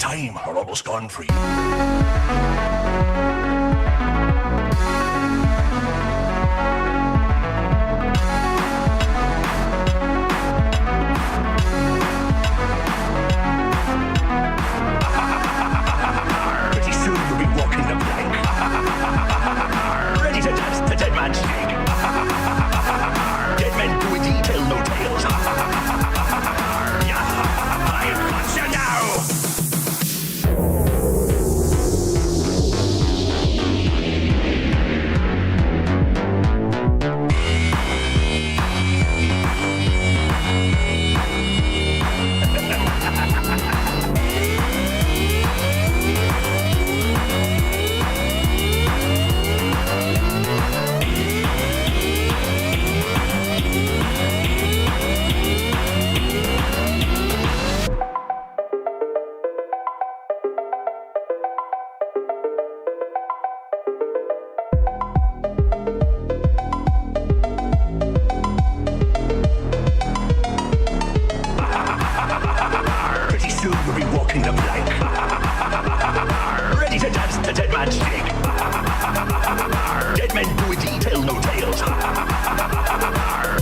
time are almost gone for you. Pretty soon you'll be walking the plank. Ready to dance the dead man's snake. Dead men do indeed tell no tales. Yeah, I've got you now. Pretty soon you'll be walking the plank. Ready to dance the dead man's jig. Dead men do indeed tell no tales.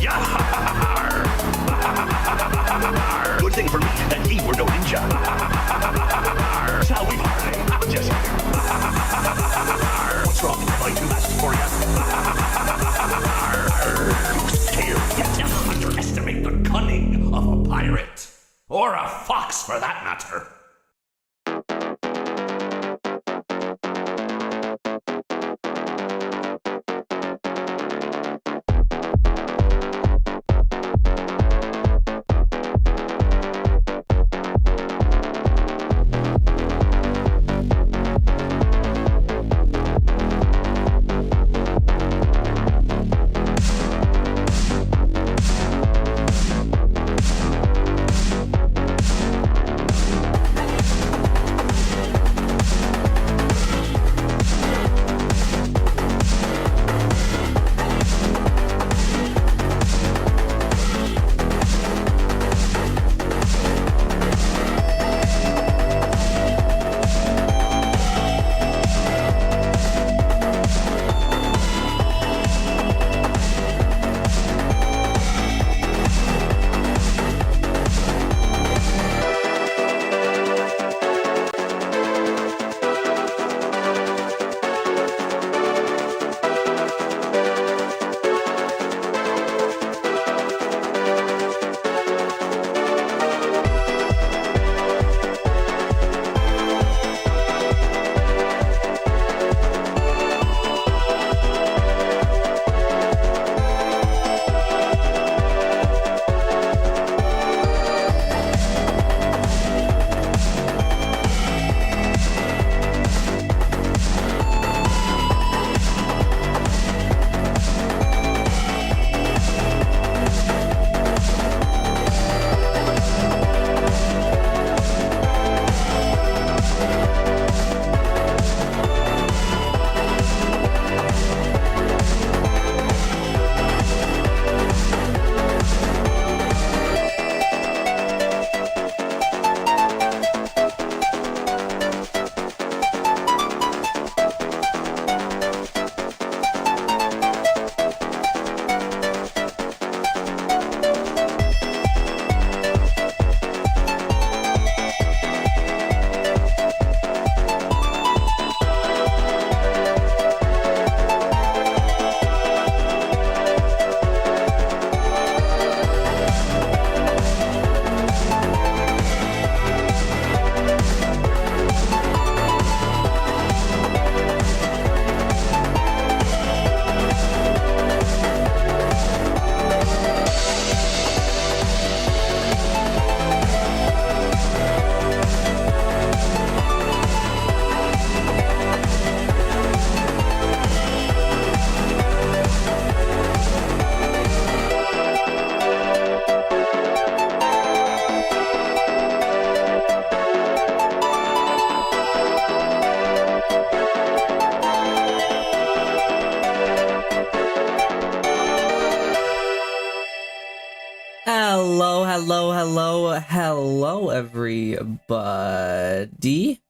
Yeah. Good thing for me that he were no ninja. Shall we parley? Just what's wrong? Am I too fast for you? You still yet to underestimate the cunning of a pirate. Or a fox, for that matter. everybody.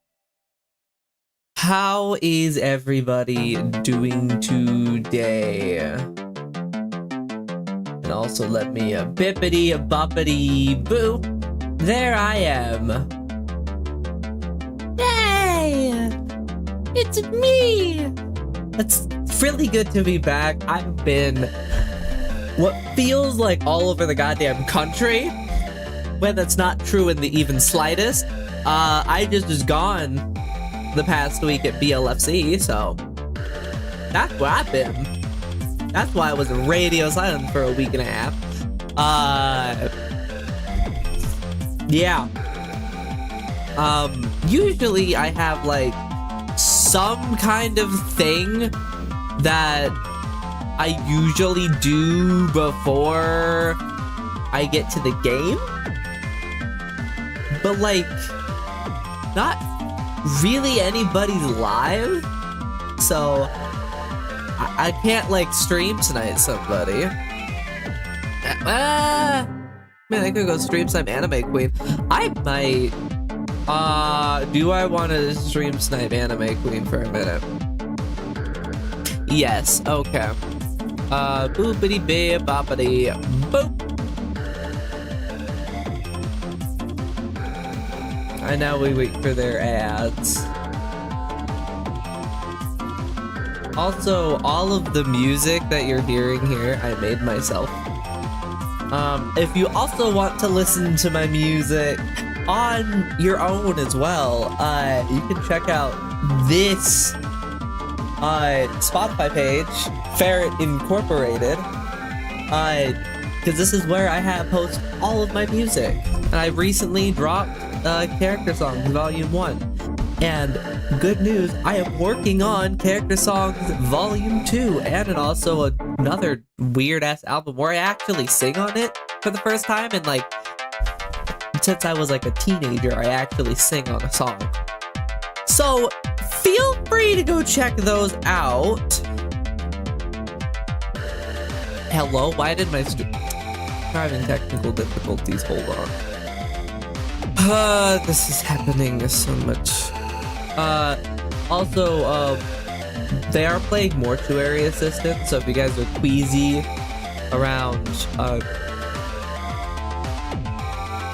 How is everybody doing today? And also let me bippity boppity boo. There I am. Hey! It's me! It's really good to be back. I've been what feels like all over the goddamn country, when that's not true in the even slightest. I just was gone the past week at BLFC, so that's where I've been. That's why I was radio silent for a week and a half. Yeah. Usually I have like some kind of thing that I usually do before I get to the game, but like not really anybody's live, so I can't like stream tonight somebody. Man, I could go stream some Anime Queen. I might. Do I want to stream snipe Anime Queen for a minute? Yes, okay. Boopity bee boppity boop. And now we wait for their ads. Also, all of the music that you're hearing here, I made myself. If you also want to listen to my music on your own as well, you can check out this Spotify page, Ferret Incorporated, because this is where I have post all of my music. And I recently dropped Character Songs Volume 1. And good news, I am working on Character Songs Volume 2, and also another weird-ass album where I actually sing on it for the first time, and like, since I was like a teenager, I actually sing on a song. So, feel free to go check those out. Hello? Why did my having technical difficulties? Hold on. This is happening so much. Also, they are playing Mortuary Assistant, so if you guys are queasy around,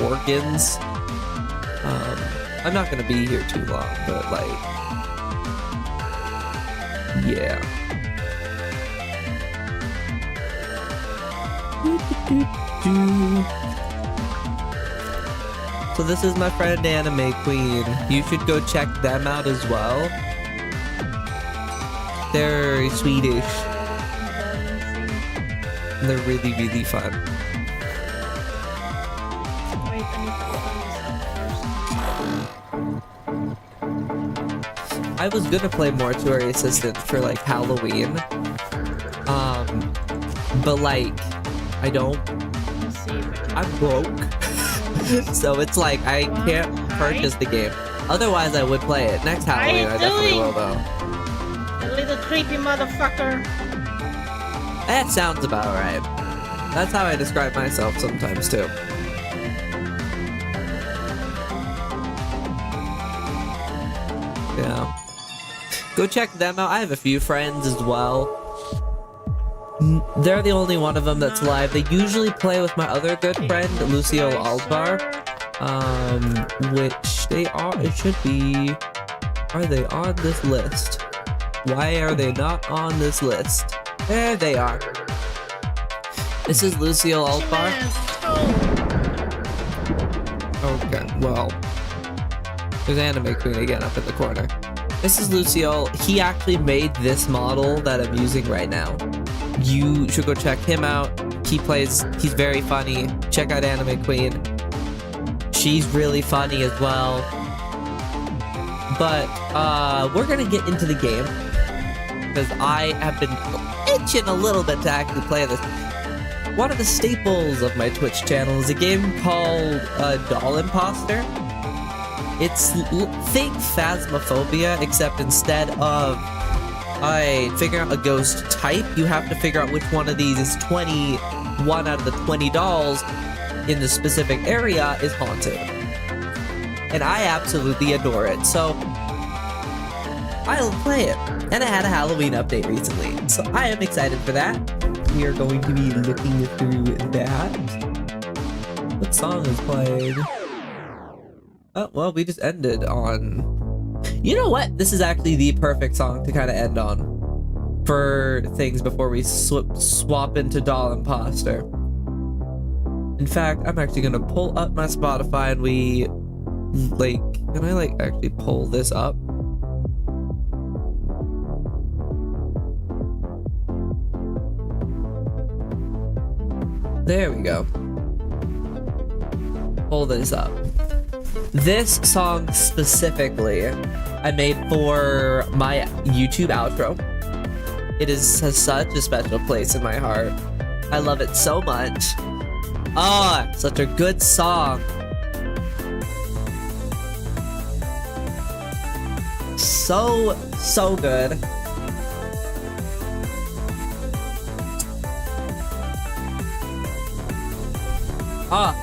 organs, I'm not gonna be here too long, but like, yeah. So this is my friend Anime Queen. You should go check them out as well. They're Swedish. And they're really, really fun. I was gonna play Mortuary Assistant for like Halloween. But like, I don't. I'm broke. So it's like, I can't purchase the game. Otherwise, I would play it. Next Halloween, I definitely will, though. You little creepy motherfucker. That sounds about right. That's how I describe myself sometimes, too. Yeah. Go check them out. I have a few friends as well. They're the only one of them that's live. They usually play with my other good friend, Lucio Aldbar. Which they are, it should be... Are they on this list? Why are they not on this list? There they are. This is Lucio Aldbar. Okay, well... There's Anime Queen again up in the corner. This is Lucio. He actually made this model that I'm using right now. You should go check him out. He's very funny. Check out Anime Queen. She's really funny as well. But, we're gonna get into the game. Because I have been itching a little bit to actually play this. One of the staples of my Twitch channel is a game called, Imposter. It's, think Phasmophobia, except instead of figuring out a ghost type, you have to figure out which one of these is 21 out of the 20 dolls in the specific area is haunted. and I absolutely adore it. So I'll play it. And it had a Halloween update recently, so I am excited for that. We are going to be looking through that. What song is playing? Oh, well, we just ended on... You know what? This is actually the perfect song to kind of end on for things before we swap into Doll Imposter. In fact, I'm actually gonna pull up my Spotify and we... Like, can I, like, actually pull this up? There we go. Pull this up. This song specifically, I made for my YouTube outro. It has such a special place in my heart. I love it so much. Ah, such a good song. So good. Ah.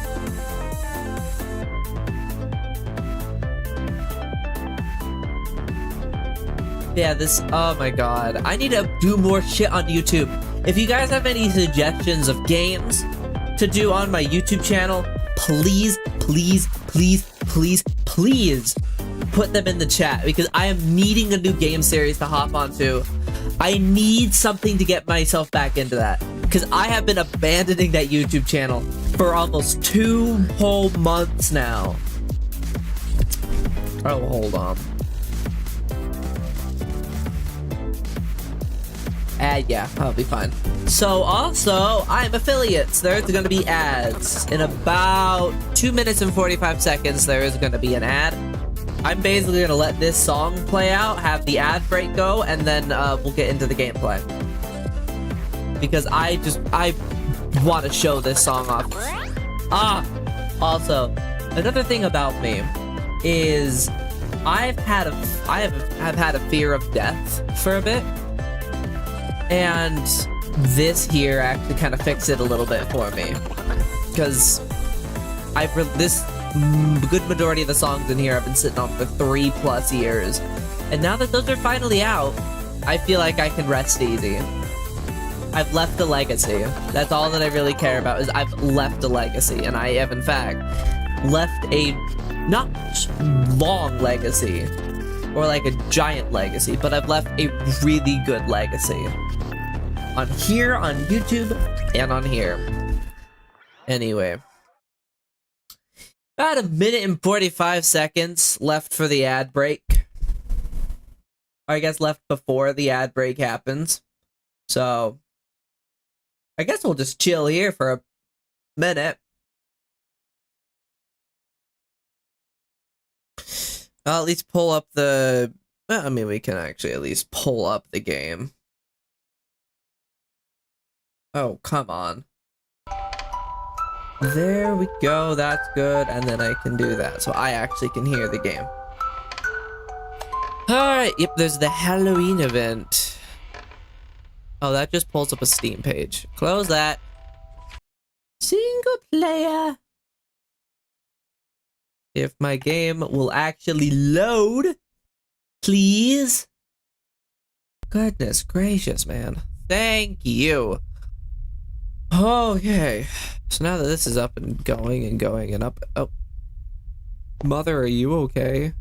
Yeah, this, oh my god. I need to do more shit on YouTube. If you guys have any suggestions of games to do on my YouTube channel, please put them in the chat, because I am needing a new game series to hop onto. I need something to get myself back into that, because I have been abandoning that YouTube channel for almost 2 whole months now. Oh, hold on. Yeah, I'll be fine. So also, I'm affiliates. There's gonna be ads. In about 2 minutes and 45 seconds, there is gonna be an ad. I'm basically gonna let this song play out, have the ad break go, and then we'll get into the gameplay. Because I want to show this song off. Ah! Also, another thing about me is I've had a fear of death for a bit. And this here actually kind of fixed it a little bit for me. Because this good majority of the songs in here I've been sitting on for 3+ years. And now that those are finally out, I feel like I can rest easy. I've left a legacy. That's all that I really care about, is I've left a legacy. And I have, in fact, left a not long legacy, or like a giant legacy, but I've left a really good legacy. On here, on YouTube, and on here. Anyway. About 1 minute and 45 seconds left for the ad break. Or I guess left before the ad break happens. So, I guess we'll just chill here for a minute. I'll at least pull up the... I mean, we can actually at least pull up the game. Oh, come on. There we go, that's good, and then I can do that, so I actually can hear the game. Alright, yep, there's the Halloween event. Oh, that just pulls up a Steam page. Close that. Single player. If my game will actually load, please. Goodness gracious, man. Thank you. Okay. So now that this is up and going and up. Oh. Mother, are you okay?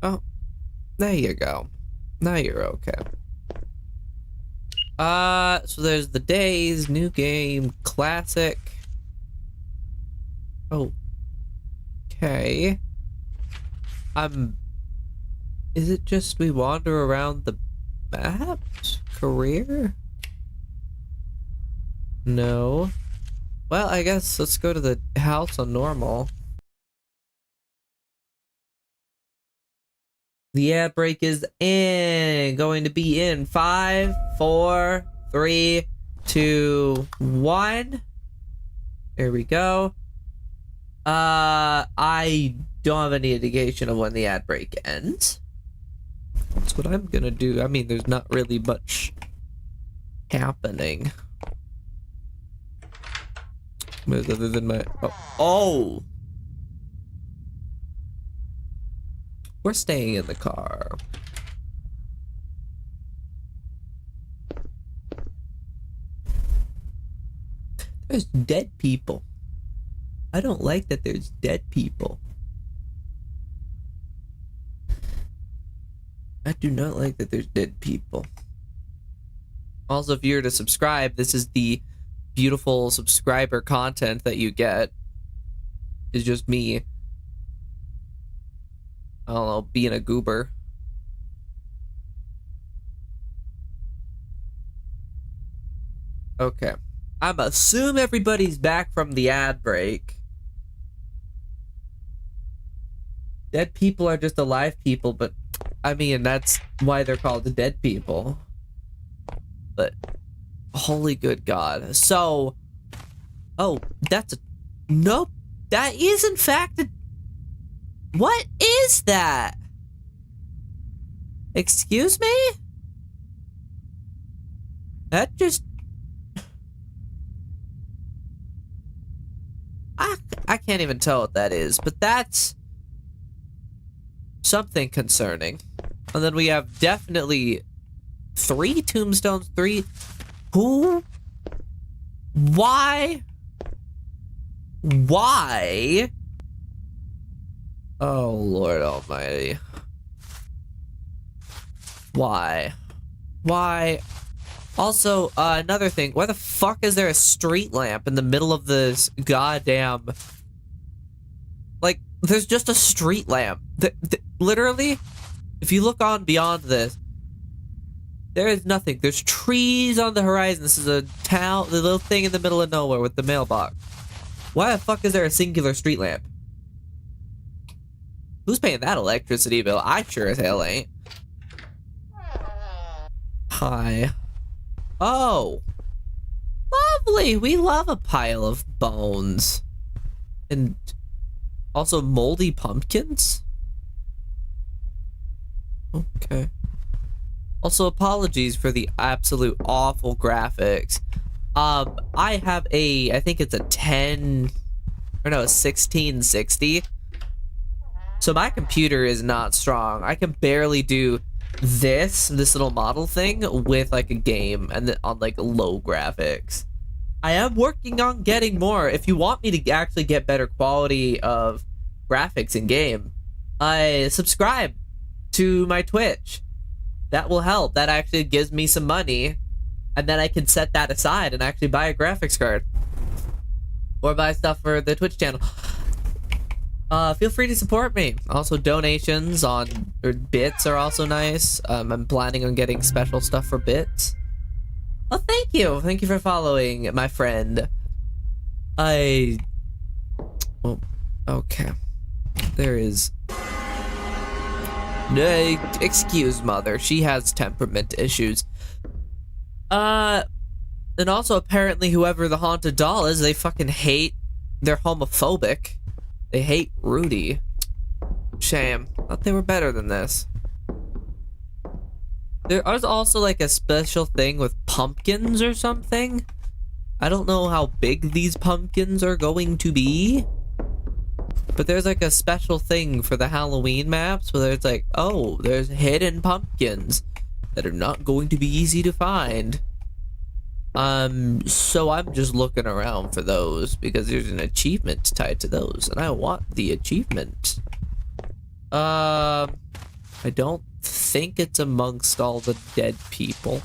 Oh. There you go. Now you're okay. So there's the days, new game, classic. Oh. Okay. Is it just we wander around the map? Career? No. Well, I guess let's go to the house on normal. The ad break is going to be in 5, 4, 3, 2, 1. There we go. I don't have any indication of when the ad break ends. That's what I'm gonna do. I mean, there's not really much happening. Other than my... Oh! We're staying in the car. There's dead people. I don't like that there's dead people. I do not like that there's dead people. Also, if you're to subscribe, this is the beautiful subscriber content that you get. It's just me. I don't know, being a goober. Okay. I'm assume everybody's back from the ad break. Dead people are just alive people, but I mean, that's why they're called dead people. But holy good God. So, oh, that's a, nope. That is in fact a, what is that? Excuse me? That just, I can't even tell what that is, but that's something concerning. And then we have definitely 3 tombstones, 3. Who? Why? Why? Oh, Lord Almighty. Why? Why? Also, another thing. Why the fuck is there a street lamp in the middle of this goddamn... Like, there's just a street lamp. Literally, if you look on beyond this, there is nothing. There's trees on the horizon. This is a town, the little thing in the middle of nowhere with the mailbox. Why the fuck is there a singular street lamp? Who's paying that electricity bill? I sure as hell ain't. Hi. Oh. Lovely. We love a pile of bones. And also moldy pumpkins? Okay. Also, apologies for the absolute awful graphics. I have a, I think it's a 1660. So my computer is not strong. I can barely do this little model thing with like a game and on like low graphics. I am working on getting more. If you want me to actually get better quality of graphics in game, I subscribe to my Twitch. That will help. That actually gives me some money, and then I can set that aside and actually buy a graphics card or buy stuff for the Twitch channel. Feel free to support me. Also, donations on or bits are also nice. I'm planning on getting special stuff for bits. Well, thank you. Thank you for following, my friend. Oh, okay. There is... No, excuse mother. She has temperament issues. And also, apparently, whoever the haunted doll is, they fucking hate... They're homophobic. They hate Rudy. Shame. Thought they were better than this. There is also like a special thing with pumpkins or something. I don't know how big these pumpkins are going to be, but there's like a special thing for the Halloween maps where it's like, oh, there's hidden pumpkins that are not going to be easy to find. So I'm just looking around for those because there's an achievement tied to those, and I want the achievement. I don't think it's amongst all the dead people.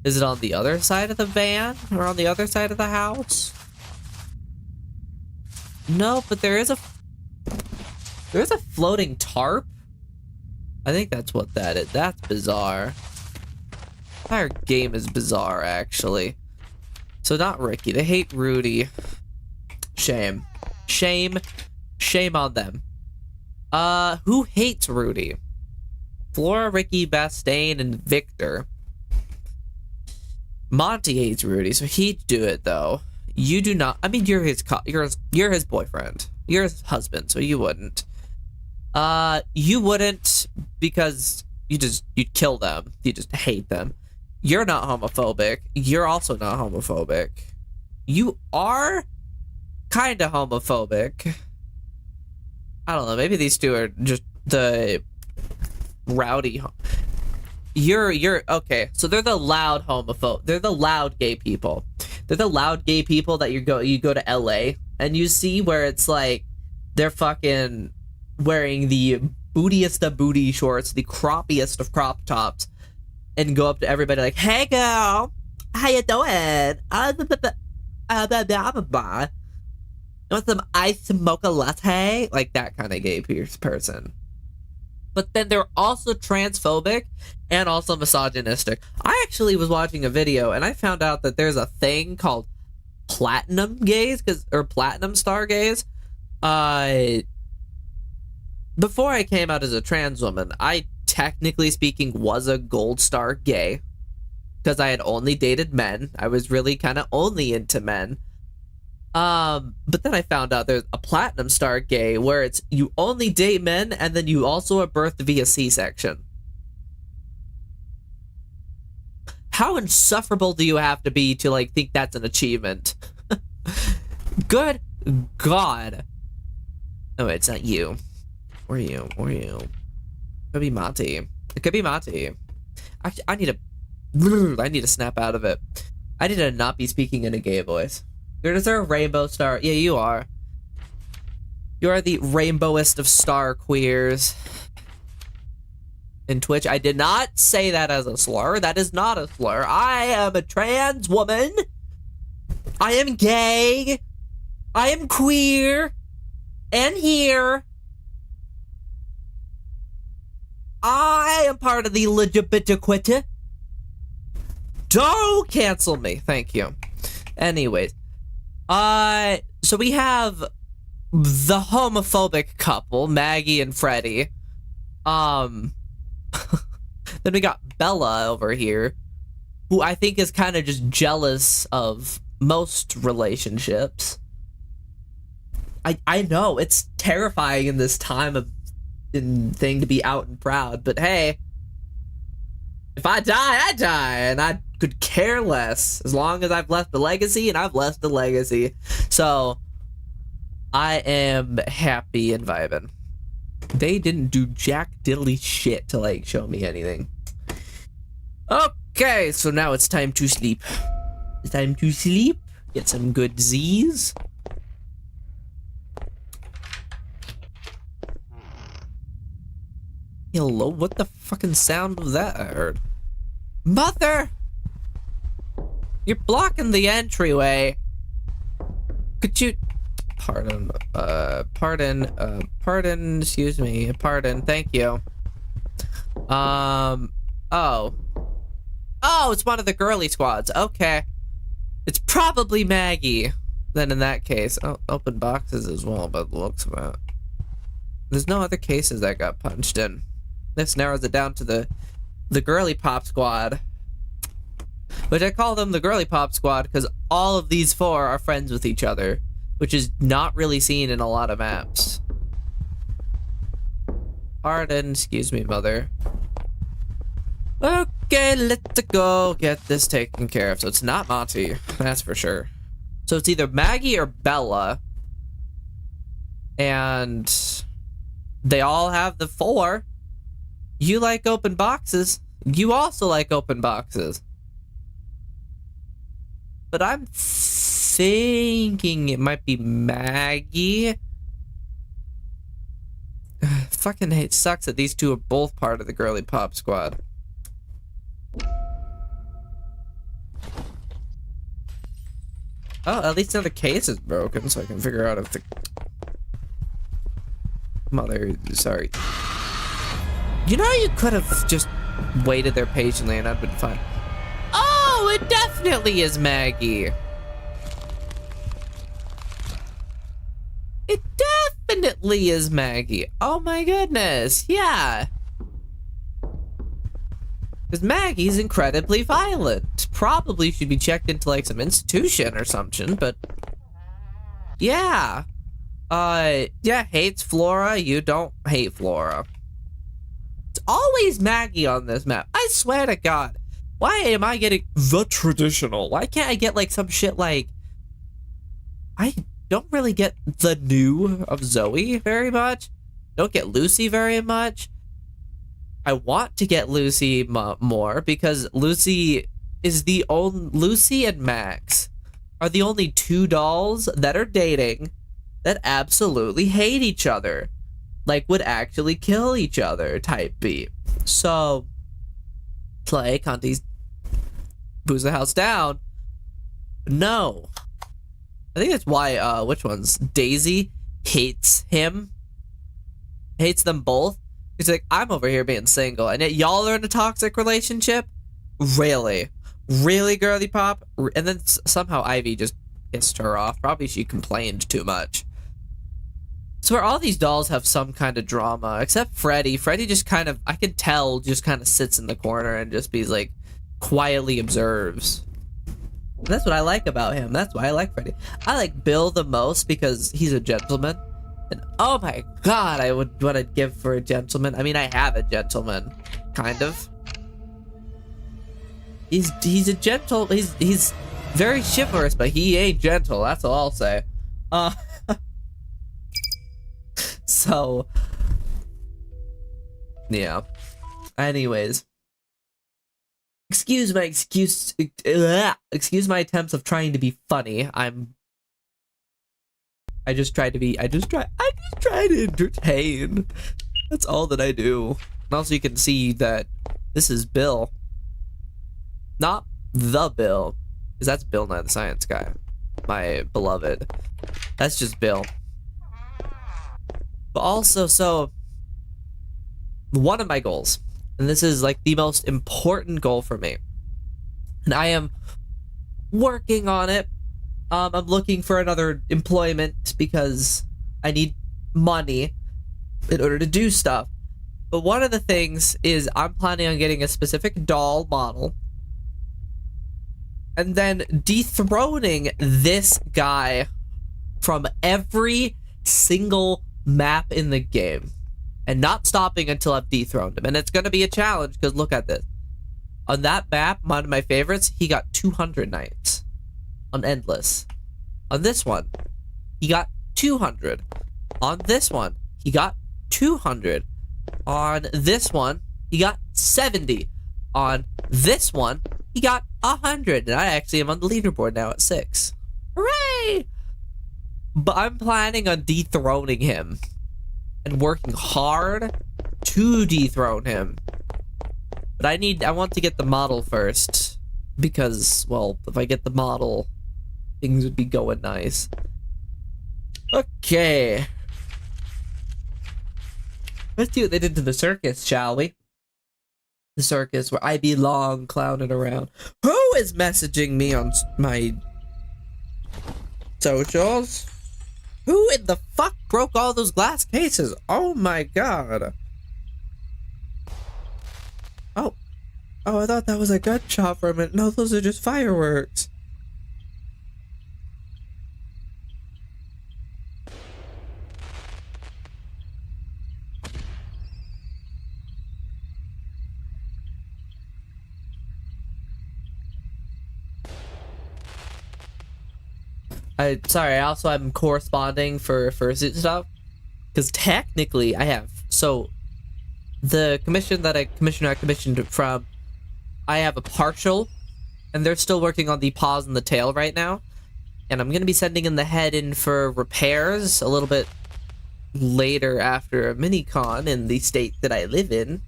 Is it on the other side of the van or on the other side of the house? No, but there's a floating tarp. I think that's what that is. That's bizarre. Entire game is bizarre, actually. So not Ricky. They hate Rudy. Shame. Shame. Shame on them. Who hates Rudy? Flora, Ricky, Bastain, and Victor. Monty hates Rudy, so he'd do it though. You do not. I mean, you're his boyfriend. You're his husband, so you wouldn't. You wouldn't because you'd kill them. You just hate them. You're not homophobic. You're also not homophobic. you are kind of homophobic. I don't know, maybe these two are just the rowdy. You're okay, so they're the loud homophobe. They're the loud gay people. They're the loud gay people that you go to LA and you see where it's like they're fucking wearing the bootiest of booty shorts, the croppiest of crop tops, and go up to everybody like, "Hey girl, how you doing? Want some iced mocha latte?" Like that kind of gay person. But then they're also transphobic and also misogynistic. I actually was watching a video and I found out that there's a thing called platinum gays, or platinum star gays. Before I came out as a trans woman, I technically speaking was a gold star gay because I had only dated men. I was really kind of only into men. But then I found out there's a platinum star gay where it's you only date men and then you also are birthed via C-section. How insufferable do you have to be to like think that's an achievement? Good God. Oh, it's not you. Where are you? Where are you? It could be Monty. It could be Monty. Actually, I need to snap out of it. I need to not be speaking in a gay voice. Is there a rainbow star? Yeah, you are. You are the rainbowest of star queers. In Twitch, I did not say that as a slur. That is not a slur. I am a trans woman. I am gay. I am queer. And here. I am part of the LGBTQuity. Don't cancel me. Thank you. Anyways. So we have the homophobic couple, Maggie and Freddie. Then we got Bella over here, who I think is kind of just jealous of most relationships. I know, it's terrifying in this time of thing to be out and proud, but hey, if I die, I die, and I could care less as long as I've left a legacy, and I've left a legacy. So I am happy and vibing. They didn't do jack diddly shit to like show me anything. Okay, so now it's time to sleep. It's time to sleep. Get some good Z's. Hello, what the fucking sound was that I heard? Mother! You're blocking the entryway. Could you... Pardon, excuse me, pardon, thank you. Oh, it's one of the girly squads, okay. It's probably Maggie. Then in that case, open boxes as well, but looks of it. There's no other cases that got punched in. This narrows it down to the girly pop squad. Which I call them the girly pop squad because all of these four are friends with each other, which is not really seen in a lot of maps. Pardon, excuse me, mother. Okay, let's go get this taken care of. So it's not Monty, that's for sure. So it's either Maggie or Bella. And they all have the 4. You like open boxes. You also like open boxes. But I'm thinking it might be Maggie. Fucking hate sucks that these two are both part of the girly pop squad. Oh, at least another case is broken, so I can figure out if the mother. Sorry. You know, you could have just waited there patiently, and I'd been fine. Oh, it definitely is Maggie. It definitely is Maggie. Oh my goodness, yeah. Because Maggie's incredibly violent. Probably should be checked into like some institution or something, but yeah. Yeah, hates Flora. You don't hate Flora. It's always Maggie on this map. I swear to God. Why am I getting the traditional? Why can't I get like some shit like I don't really get the new of Zoe very much. Don't get Lucy very much. I want to get Lucy more because Lucy is the only... Lucy and Max are the only two dolls that are dating that absolutely hate each other. Like, would actually kill each other type beat. So, Clay, Conti's booze the house down. No. I think that's why, which ones? Daisy hates him. Hates them both. He's like, I'm over here being single, and yet y'all are in a toxic relationship? Really? Really, girly pop? And then somehow Ivy just pissed her off. Probably she complained too much. So where all these dolls have some kind of drama, except Freddy. Freddy just kind of, I can tell, just kind of sits in the corner and just be like, quietly observes. And that's what I like about him. That's why I like Freddy. I like Bill the most because he's a gentleman. And oh my god, I would what I'd give for a gentleman. I mean, I have a gentleman, kind of. He's a gentle. He's very chivalrous, but he ain't gentle. That's all I'll say. So yeah. Anyways, excuse my attempts of trying to be funny. I just try to entertain. That's all that I do. And also you can see that this is Bill. Not the Bill. Because that's Bill Nye the Science Guy. My beloved. That's just Bill. But also, so one of my goals, and this is like the most important goal for me, and I am working on it. I'm looking for another employment because I need money in order to do stuff. But one of the things is I'm planning on getting a specific doll model and then dethroning this guy from every single map in the game and not stopping until I've dethroned him. And it's going to be a challenge because look at this. On that map, one of my favorites, he got 200 nights. On Endless. On this one, he got 200. On this one, he got 200. On this one, he got 70. On this one, he got 100. And I actually am on the leaderboard now at 6. Hooray! But I'm planning on dethroning him. And working hard to dethrone him. But I want to get the model first. Because, well, if I get the model, things would be going nice. Okay. Let's see what they did to the circus, shall we? The circus where I belong clowning around. Who is messaging me on my socials? Who in the fuck broke all those glass cases? Oh my god. Oh, I thought that was a gunshot for a minute. No, those are just fireworks. Sorry, I'm corresponding for fursuit stuff. Because technically, I have... So, the commission that I commissioned from, I have a partial, and they're still working on the paws and the tail right now. And I'm going to be sending in the head in for repairs a little bit later after a mini-con in the state that I live in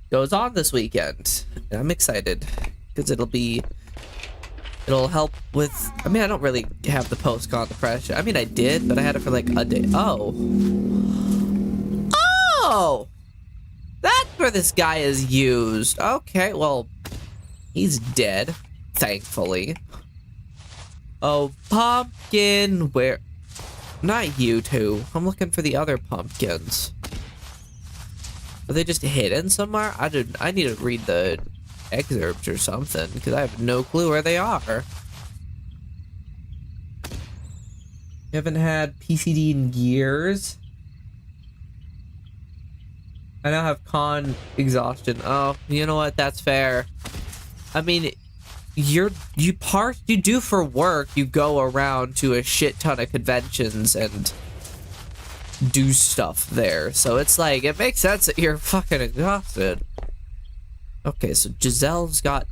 goes on this weekend. And I'm excited, because it'll help with... I mean, I don't really have the post-con depression. I mean, I did, but I had it for like a day. Oh. Oh! That's where this guy is used. Okay, well, he's dead, thankfully. Oh, pumpkin, where... Not you two. I'm looking for the other pumpkins. Are they just hidden somewhere? I need to read the excerpts or something, because I have no clue where they are. You haven't had PCD in years? I now have con exhaustion. Oh, you know what? That's fair. I mean, you do for work, you go around to a shit ton of conventions and do stuff there. So it's like, it makes sense that you're fucking exhausted. Okay, so Giselle's got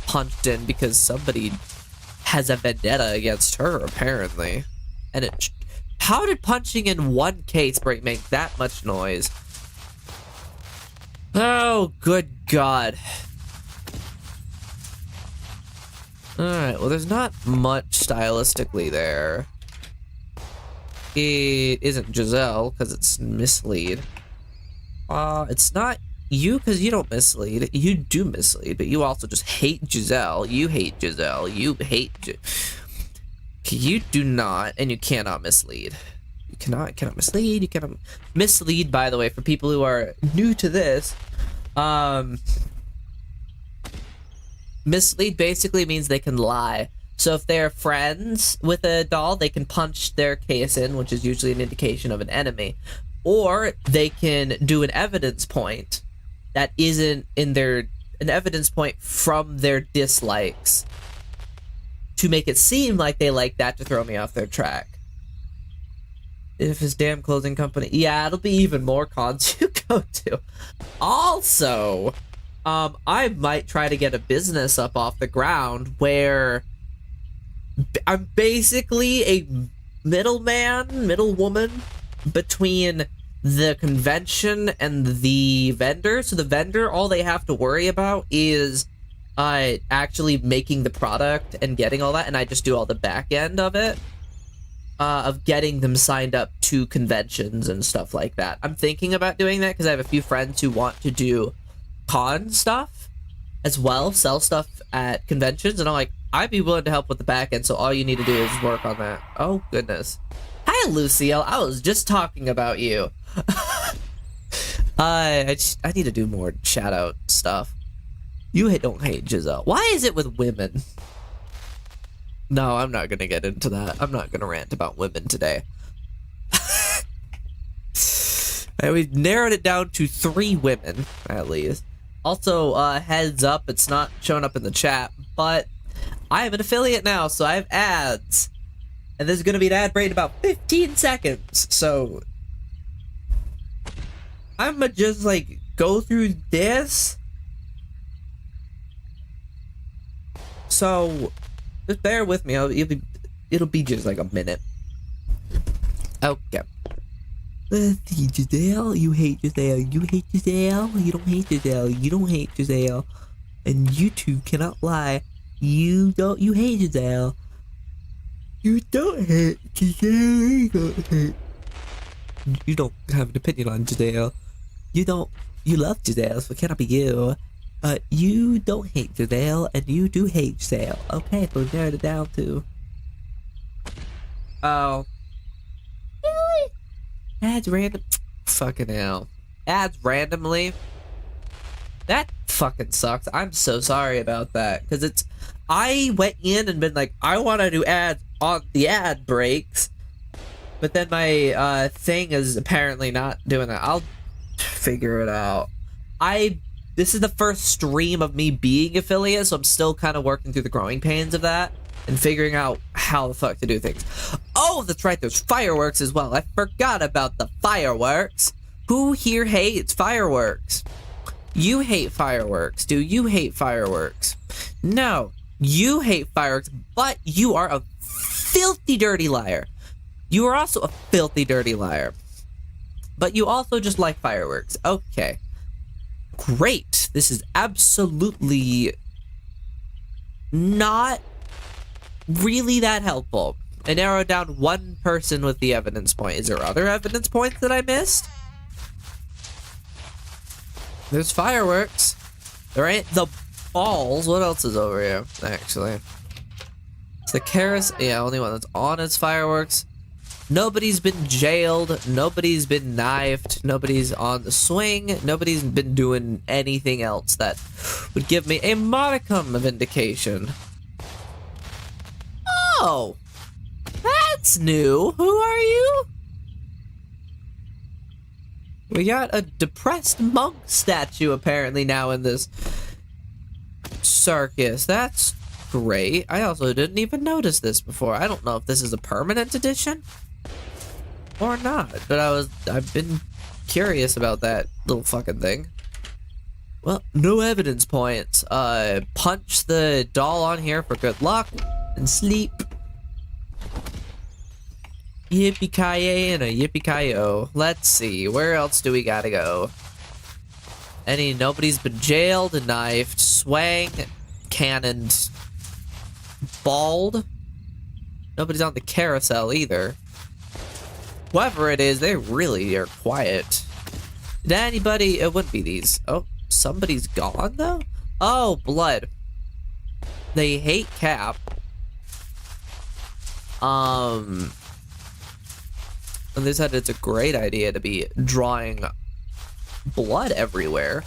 punched in because somebody has a vendetta against her, apparently. And how did punching in one case make that much noise? Oh, good God. Alright, well, there's not much stylistically there. It isn't Giselle, because it's mislead. It's not you, because you don't mislead. You do mislead, but you also just hate Giselle. You hate Giselle. You hate You do not, and you cannot mislead. You cannot mislead. You cannot mislead, by the way, for people who are new to this. Mislead basically means they can lie. So if they're friends with a doll, they can punch their case in, which is usually an indication of an enemy. Or they can do an evidence point that isn't in an evidence point from their dislikes to make it seem like they like that to throw me off their track. If his damn clothing company, yeah, it'll be even more cons you go to. Also, I might try to get a business up off the ground where I'm basically a middle woman between the convention and the vendor. So the vendor, all they have to worry about is actually making the product and getting all that, and I just do all the back end of it, of getting them signed up to conventions and stuff like that. I'm thinking about doing that because I have a few friends who want to do con stuff as well, sell stuff at conventions, and I'm like, I'd be willing to help with the back end, so all you need to do is work on that. Oh, goodness. Hi, Lucille. I was just talking about you. I need to do more shout-out stuff. You don't hate Giselle. Why is it with women? No, I'm not gonna get into that. I'm not gonna rant about women today. And we've narrowed it down to 3 women, at least. Also, heads up, it's not showing up in the chat, but I am an affiliate now, so I have ads. And there's gonna be an ad break in about 15 seconds, so I'm gonna just, like, go through this. So, just bear with me, it'll be just like a minute. Okay. Giselle, you hate Giselle, you hate Giselle, you don't hate Giselle, you don't hate Giselle. And you two cannot lie. You hate Giselle. You don't hate Giselle, you don't have an opinion on Giselle. You love Giselle, so it cannot be you. But you don't hate Giselle, and you do hate Giselle. Okay, so we narrowed it down to... Oh. Really? Ads random... Fucking hell. Ads randomly? That fucking sucks. I'm so sorry about that. Because it's... I went in and been like, I want to do ads on the ad breaks. But then my thing is apparently not doing that. I'll figure it out. This is the first stream of me being affiliate, so I'm still kind of working through the growing pains of that and figuring out how the fuck to do things. Oh, that's right, there's fireworks as well. I forgot about the fireworks. Who here hates fireworks? You hate fireworks. Do you hate fireworks? No, you hate fireworks, but you are a filthy dirty liar. You are also a filthy dirty liar. But you also just like fireworks. Okay. Great. This is absolutely not really that helpful. I narrowed down 1 person with the evidence point. Is there other evidence points that I missed? There's fireworks. There ain't the balls. What else is over here, actually? It's the carousel. Yeah, only one that's on is fireworks. Nobody's been jailed, nobody's been knifed, nobody's on the swing, nobody's been doing anything else that would give me a modicum of indication. Oh! That's new! Who are you? We got a depressed monk statue apparently now in this circus. That's great. I also didn't even notice this before. I don't know if this is a permanent edition or not, but I've been curious about that little fucking thing. Well, no evidence points. Punch the doll on here for good luck and sleep. Yippee-ki-yay and a yippee-ki-yo. Let's see, where else do we gotta go? Nobody's been jailed, knifed, swang, cannoned, balled. Nobody's on the carousel either. Whoever it is, they really are quiet. Did anybody, it wouldn't be these. Oh, somebody's gone though? Oh, blood. They hate Cap. And they said it's a great idea to be drawing blood everywhere.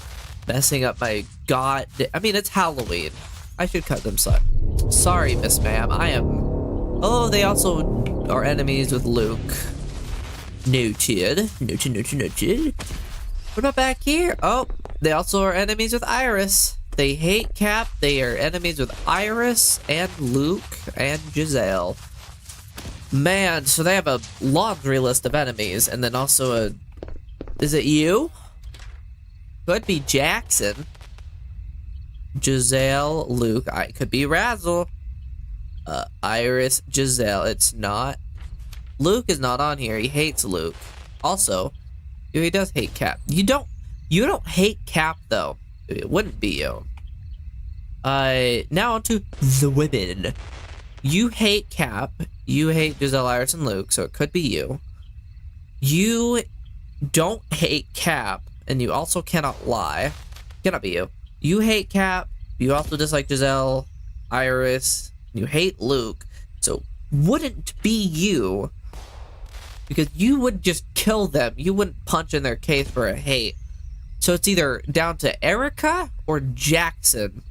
Messing up my god. I mean, it's Halloween. I should cut them slack. Sorry, Miss Ma'am. I am. Oh, they also are enemies with Luke. Noted. Noted. What about back here? Oh, they also are enemies with Iris. They hate Cap. They are enemies with Iris and Luke and Giselle. Man, so they have a laundry list of enemies, and then also a... Is it you? Could be Jackson. Giselle, Luke. I could be Razzle. Iris, Giselle. It's not. Luke is not on here. He hates Luke. Also, he does hate Cap. You don't hate Cap though. It wouldn't be you. Now on to the women. You hate Cap. You hate Giselle, Iris, and Luke, so it could be you. You don't hate Cap, and you also cannot lie. Cannot be you. You hate Cap. You also dislike Giselle, Iris. You hate Luke, so wouldn't be you. Because you would just kill them. You wouldn't punch in their case for a hate. So it's either down to Erica or Jackson.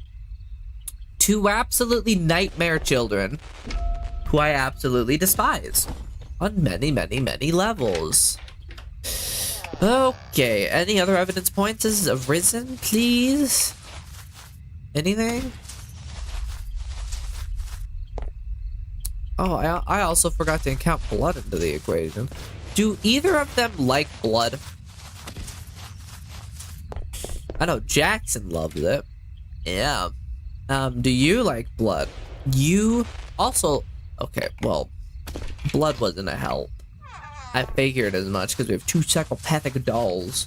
Two absolutely nightmare children who I absolutely despise on many, many, many levels. Okay, any other evidence points has arisen, please? Anything? Oh, I also forgot to count blood into the equation. Do either of them like blood? I know Jackson loves it. Yeah. Do you like blood? You also... Okay, well, blood wasn't a help. I figured as much because we have two psychopathic dolls.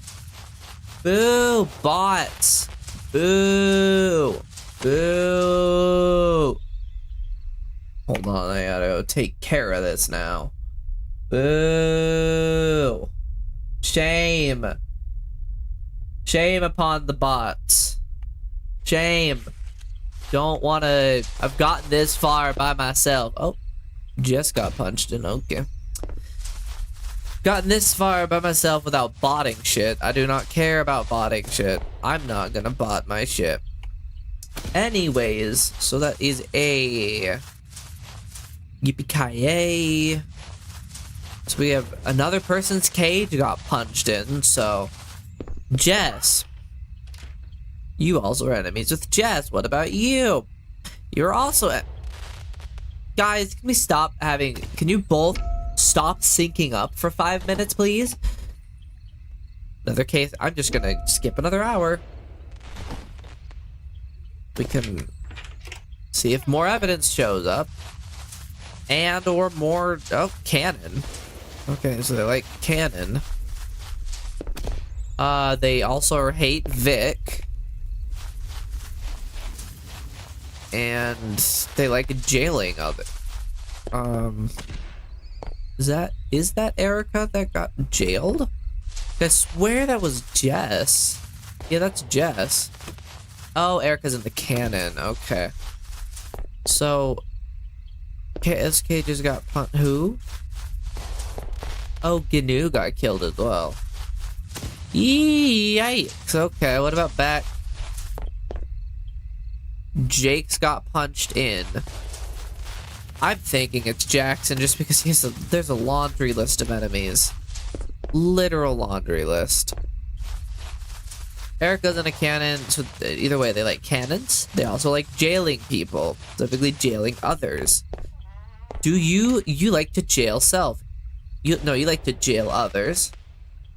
Boo, bots. Boo. Boo. Hold on, I gotta go take care of this now. Boo. Shame. Shame upon the bots. Shame. Don't wanna... I've gotten this far by myself. Oh, just got punched in, okay. Gotten this far by myself without botting shit. I do not care about botting shit. I'm not gonna bot my shit. Anyways, so that is a... Yippee-ki-yay. So we have another person's cage got punched in, so... Jess. You also are enemies with Jess. What about you? You're also... Guys, can we stop having... Can you both stop syncing up for 5 minutes, please? Another case. I'm just gonna skip another hour. We can see if more evidence shows up. And or more... Oh, canon. Okay, so they like canon. They also hate Vic. And they like jailing of it. Is that Erica that got jailed? I swear that was Jess. Yeah, that's Jess. Oh, Erica's in the canon. Okay. So, KSK just got who? Oh, GNU got killed as well. Yikes. Okay, what about back? Jake's got punched in. I'm thinking it's Jackson just because there's a laundry list of enemies. Literal laundry list. Erica's in a cannon, so either way, they like cannons. They also like jailing people, specifically jailing others. Do you like to jail self? You like to jail others.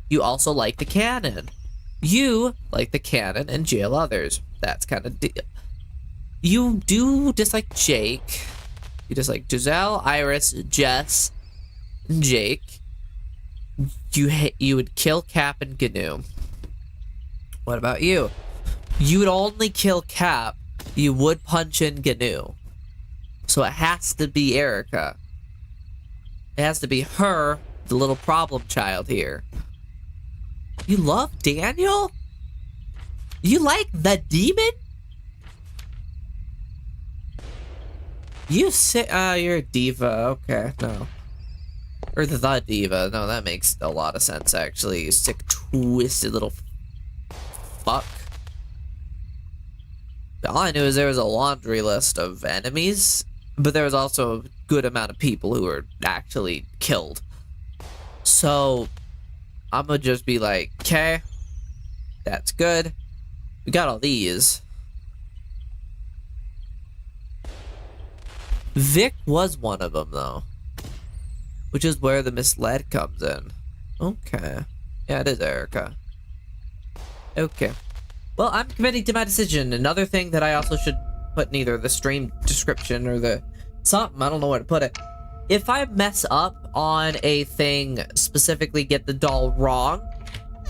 You also like the cannon. You like the cannon and jail others. That's kind of deal. You do dislike Jake. You dislike Giselle, Iris, Jess, and Jake. You would kill Cap and Gnu. What about you? You would only kill Cap. You would punch in Gnu. So it has to be Erica. It has to be her, the little problem child here. You love Daniel? You like the demon? You're a diva. Okay, no. Or the diva. No, that makes a lot of sense, actually. You sick, twisted little fuck. All I knew is there was a laundry list of enemies, but there was also a good amount of people who were actually killed. So, I'm gonna just be like, okay, that's good. We got all these. Vic was one of them, though. Which is where the misled comes in. Okay. Yeah, it is Erica. Okay. Well, I'm committing to my decision. Another thing that I also should put in either the stream description or the something, I don't know where to put it. If I mess up on a thing, specifically get the doll wrong,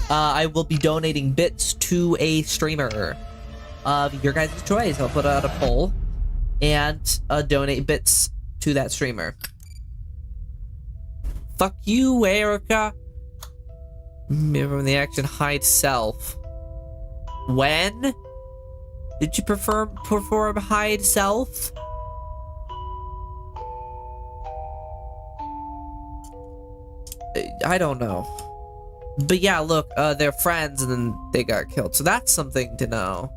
I will be donating bits to a streamer of your guys' choice. I'll put out a poll and donate bits to that streamer. Fuck you, Erica. Remember the action hide self. When did you perform hide self? I don't know. But yeah, look, they're friends and then they got killed. So that's something to know.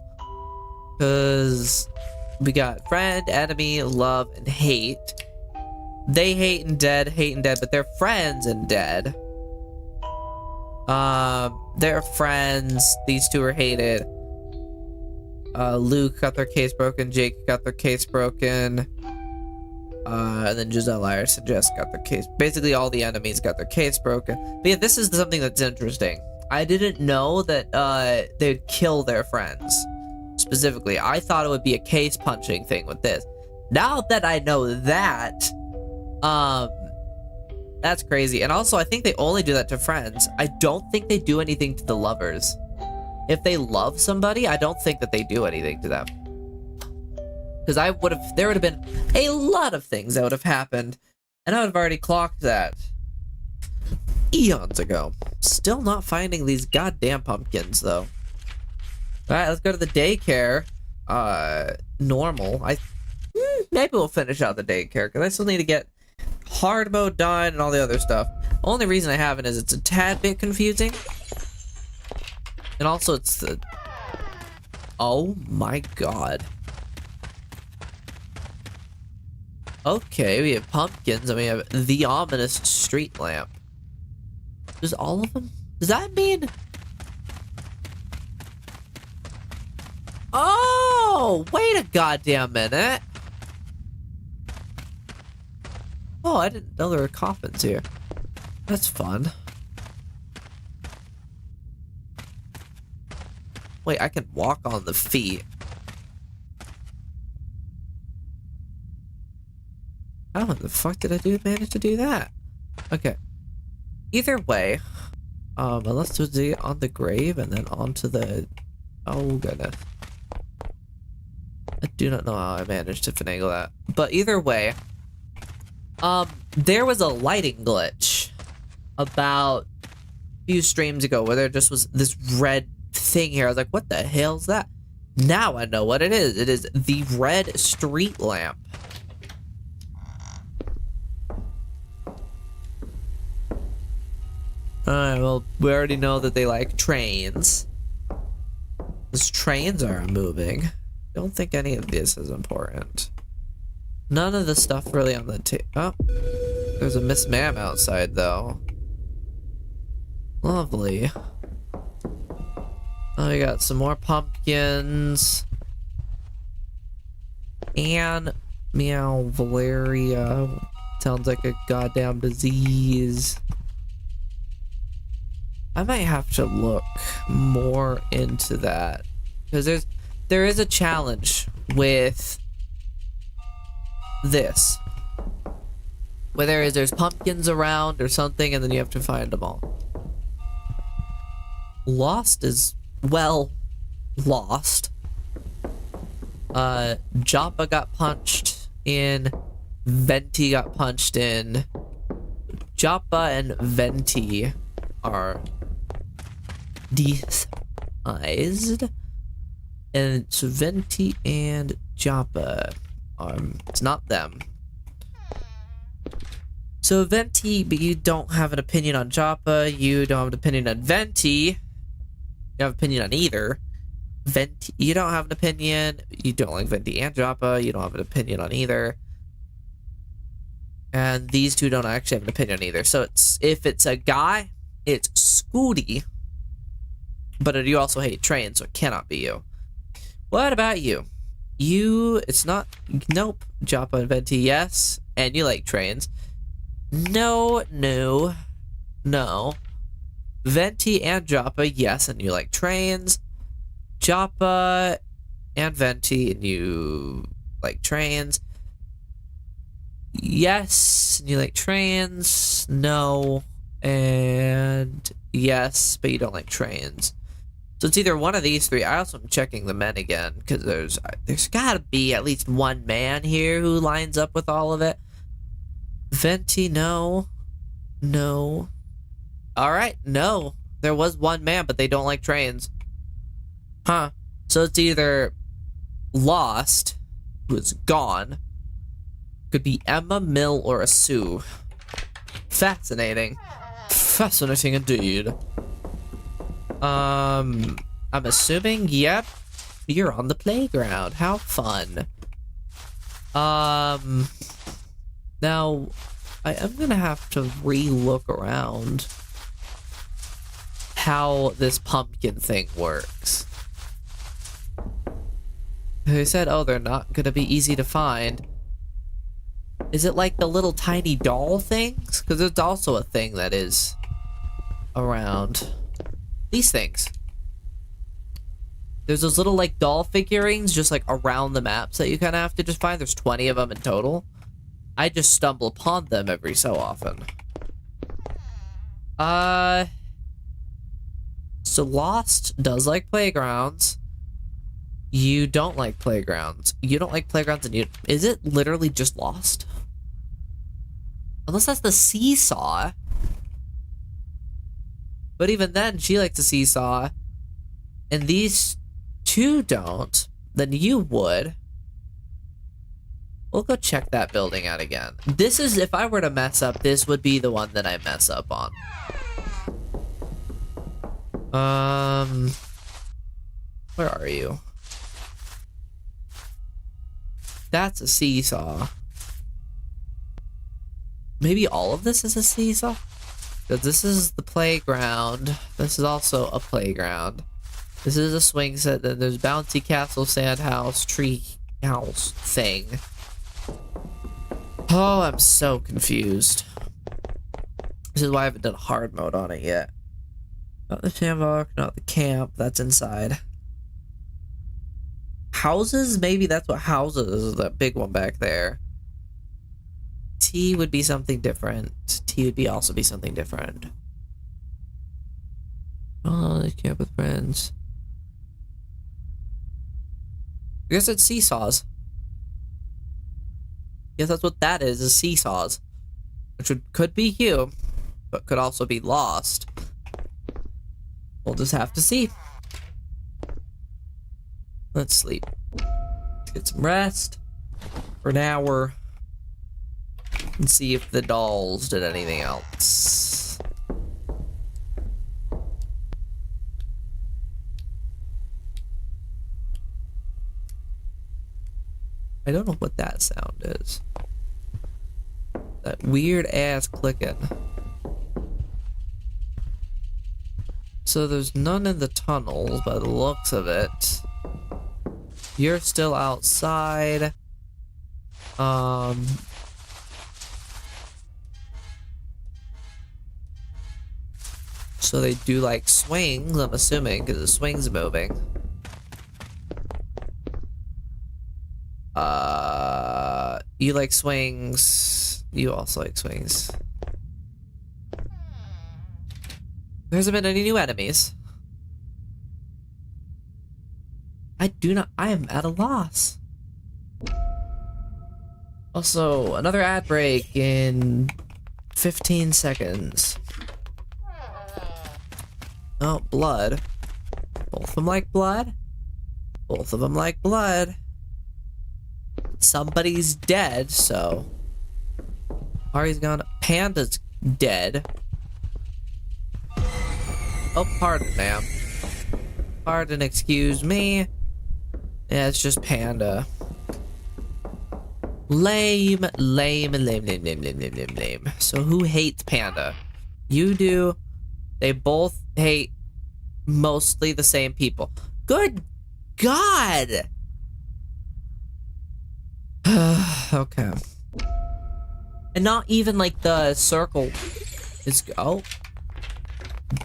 Because we got friend, enemy, love, and hate. They hate and dead, but they're friends and dead. They're friends. These two are hated. Luke got their case broken. Jake got their case broken. And then Giselle, Iris, and Jess got their case. Basically, all the enemies got their case broken. But yeah, this is something that's interesting. I didn't know that they'd kill their friends. Specifically, I thought it would be a case punching thing with this. Now that I know that, that's crazy. And also, I think they only do that to friends. I don't think they do anything to the lovers. If they love somebody, I don't think that they do anything to them. Because there would have been a lot of things that would have happened, and I would have already clocked that eons ago. Still not finding these goddamn pumpkins, though. Alright, let's go to the daycare. Normal. Maybe we'll finish out the daycare, because I still need to get hard mode done and all the other stuff. Only reason I haven't is it's a tad bit confusing. And also it's the... Oh my god. Okay, we have pumpkins and we have the ominous street lamp. Does all of them? Does that mean... Oh, wait a goddamn minute. Oh, I didn't know there were coffins here. That's fun. Wait, I can walk on the feet. How the fuck did I manage to do that? Okay. Either way, let's do it on the grave and then onto the... Oh, goodness. I do not know how I managed to finagle that. But either way, there was a lighting glitch about a few streams ago where there just was this red thing here. I was like, what the hell's that? Now I know what it is. It is the red street lamp. Alright, well, we already know that they like trains. Those trains are moving. Don't think any of this is important. None of the stuff really on the table. Oh, there's a Miss Ma'am outside, though. Lovely. Oh, we got some more pumpkins. And meow, Valeria. Sounds like a goddamn disease. I might have to look more into that. Because there is a challenge with this. Where there's pumpkins around or something, and then you have to find them all. Lost is, well, lost. Joppa got punched in. Venti got punched in. Joppa and Venti are decised. And so Venti and Joppa it's not them. So Venti, but you don't have an opinion on Joppa, you don't have an opinion on Venti. You have an opinion on either. Venti, you don't have an opinion. You don't like Venti and Joppa. You don't have an opinion on either. And these two don't actually have an opinion on either. So if it's a guy, it's Scooty. But you also hate trains, so it cannot be you. What about you? It's not, nope. Joppa and Venti, yes. And you like trains. No. Venti and Joppa, yes, and you like trains. Joppa and Venti, and you like trains. Yes, and you like trains. No, and yes, but you don't like trains. So it's either one of these three. I also am checking the men again, because there's gotta be at least one man here who lines up with all of it. Venti, no. Alright, no. There was one man, but they don't like trains. Huh. So it's either Lost, who's gone. Could be Emma, Mill, or a Sue. Fascinating. Fascinating indeed. I'm assuming, yep, you're on the playground. How fun. Now, I am gonna have to re-look around how this pumpkin thing works. They said, oh, they're not gonna be easy to find. Is it like the little tiny doll things? Because there's also a thing that is around. These things. There's those little like doll figurines just like around the maps that you kind of have to just find. There's 20 of them in total. I just stumble upon them every so often. So Lost does like playgrounds. You don't like playgrounds. You don't like playgrounds and is it literally just Lost? Unless that's the seesaw. But even then, she likes a seesaw. And these two don't. Then you would. We'll go check that building out again. This is, if I were to mess up, this would be the one that I mess up on. Where are you? That's a seesaw. Maybe all of this is a seesaw? Because this is the playground. This is also a playground. This is a swing set. Then there's bouncy castle, sand house, tree house thing. Oh, I'm so confused. This is why I haven't done hard mode on it yet. Not the sandbox, not the camp. That's inside. Houses? Maybe that's what houses is. That big one back there. T would be something different. T would also be something different. Oh, they camp with friends. I guess it's seesaws. Yes, that's what that is seesaws. Which could be you, but could also be Lost. We'll just have to see. Let's sleep. Let's get some rest for an hour. And see if the dolls did anything else. I don't know what that sound is. That weird ass clicking. So there's none in the tunnels by the looks of it. You're still outside. So they do like swings, I'm assuming, because the swing's moving. You like swings. You also like swings. There hasn't been any new enemies. I am at a loss. Also, another ad break in 15 seconds. Oh, blood. Both of them like blood. Both of them like blood. Somebody's dead, so... Ari's gone. Panda's dead. Oh, pardon, ma'am. Pardon, excuse me. Yeah, it's just Panda. Lame. So who hates Panda? You do. They both hate mostly the same people. Good God! Okay. And not even like the circle is... Oh.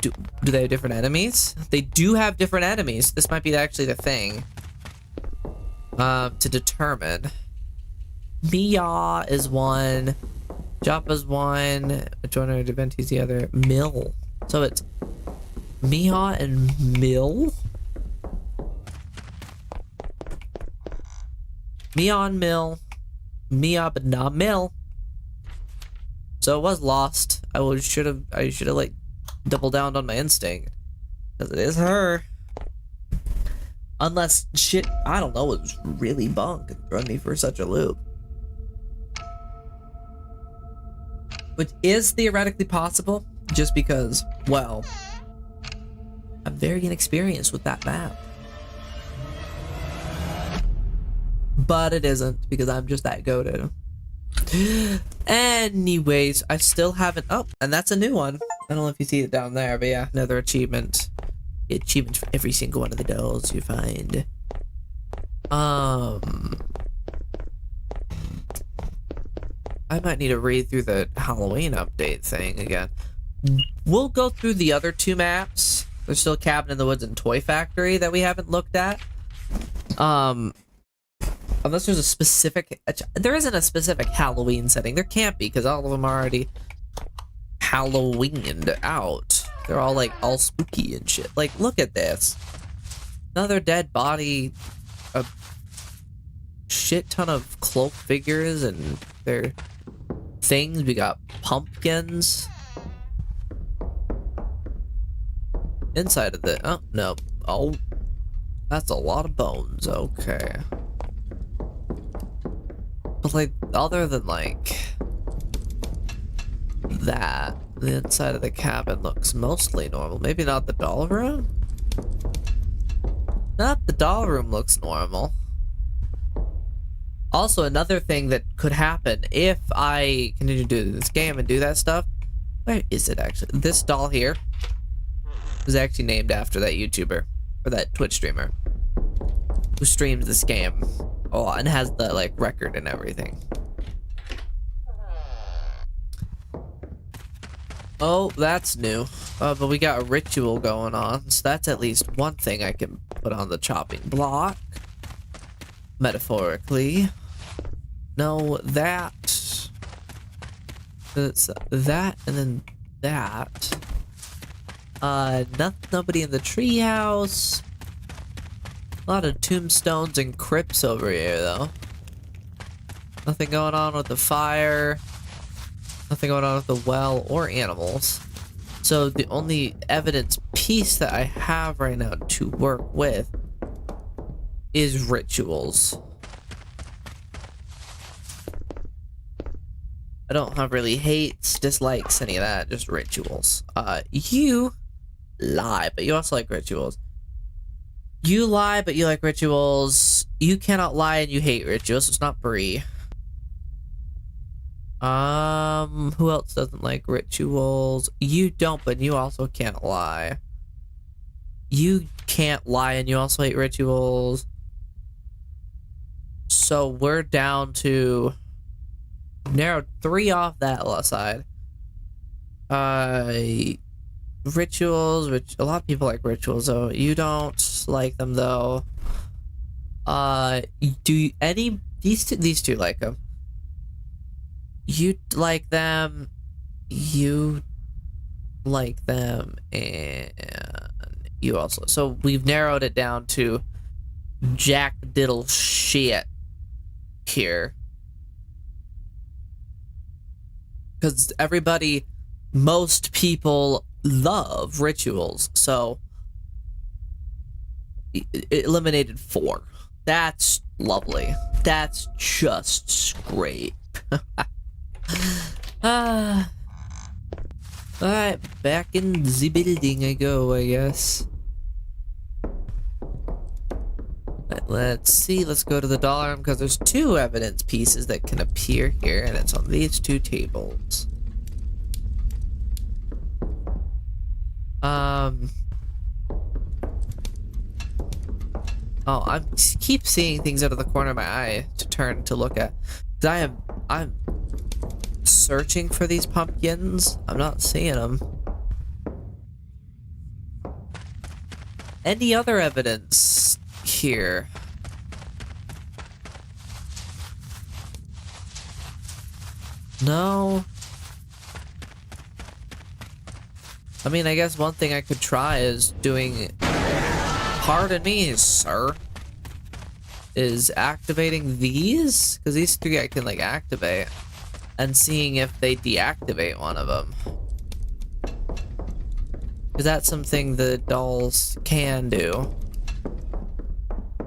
Do they have different enemies? They do have different enemies. This might be actually the thing. To determine. Mia is one. Joppa's one. Joiner Deventi's the other. Mill. So it's Mia and Mill? Mia and Mill. Mia but not Mill. So it was lost. I should have like doubled down on my instinct. Because it is her. Unless shit, I don't know, it was really bunk and run me for such a loop. Which is theoretically possible, just because, well, I'm very inexperienced with that map. But it isn't, because I'm just that go-to. Anyways, I still haven't... Oh, and that's a new one. I don't know if you see it down there, but yeah, another achievement. Achievements for every single one of the dolls you find. I might need to read through the Halloween update thing again. We'll go through the other two maps. There's still Cabin in the Woods and Toy Factory that we haven't looked at. Unless there's a specific... There isn't a specific Halloween setting. There can't be, because all of them are already Halloweened out. They're all, like, all spooky and shit. Like, look at this. Another dead body. A shit ton of cloak figures and their things. We got pumpkins. Inside of the... Oh, no. Oh. That's a lot of bones. Okay. But, like, other than, like... that, the inside of the cabin looks mostly normal. Maybe not the doll room? Not the doll room looks normal. Also, another thing that could happen if I continue to do this game and do that stuff. Where is it actually? This doll here is actually named after that YouTuber or that Twitch streamer who streams this game. Oh, and has the like record and everything. Oh, that's new. But we got a ritual going on, so that's at least one thing I can put on the chopping block. Metaphorically. No, that. It's that, and then that. Nobody in the treehouse. A lot of tombstones and crypts over here, though. Nothing going on with the fire. Nothing going on with the well or animals. So the only evidence piece that I have right now to work with is rituals. I don't have really hates, dislikes, any of that, just rituals. You lie, but you also like rituals. You lie, but you like rituals. You cannot lie and you hate rituals, so it's not Bree. Who else doesn't like rituals? You don't, but you also can't lie. you can't lie, and you also hate rituals. So we're down to narrowed 3 off that side. Rituals, which a lot of people like rituals, though. You don't like them, though. Do any these two like them? You like them. You like them, and you also. So we've narrowed it down to jack diddle shit here, because most people love rituals, so it eliminated 4. That's lovely. That's just great. Alright, back in the building I go, I guess. Let's see, let's go to the dollar room, because there's 2 evidence pieces that can appear here, and it's on these 2 tables. Oh, I keep seeing things out of the corner of my eye to turn to look at. I'm searching for these pumpkins. I'm not seeing them. Any other evidence here? No. I mean, I guess one thing I could try is doing, pardon me, sir, is activating these, because these 3 I can like activate, and seeing if they deactivate one of them. Because that's something the dolls can do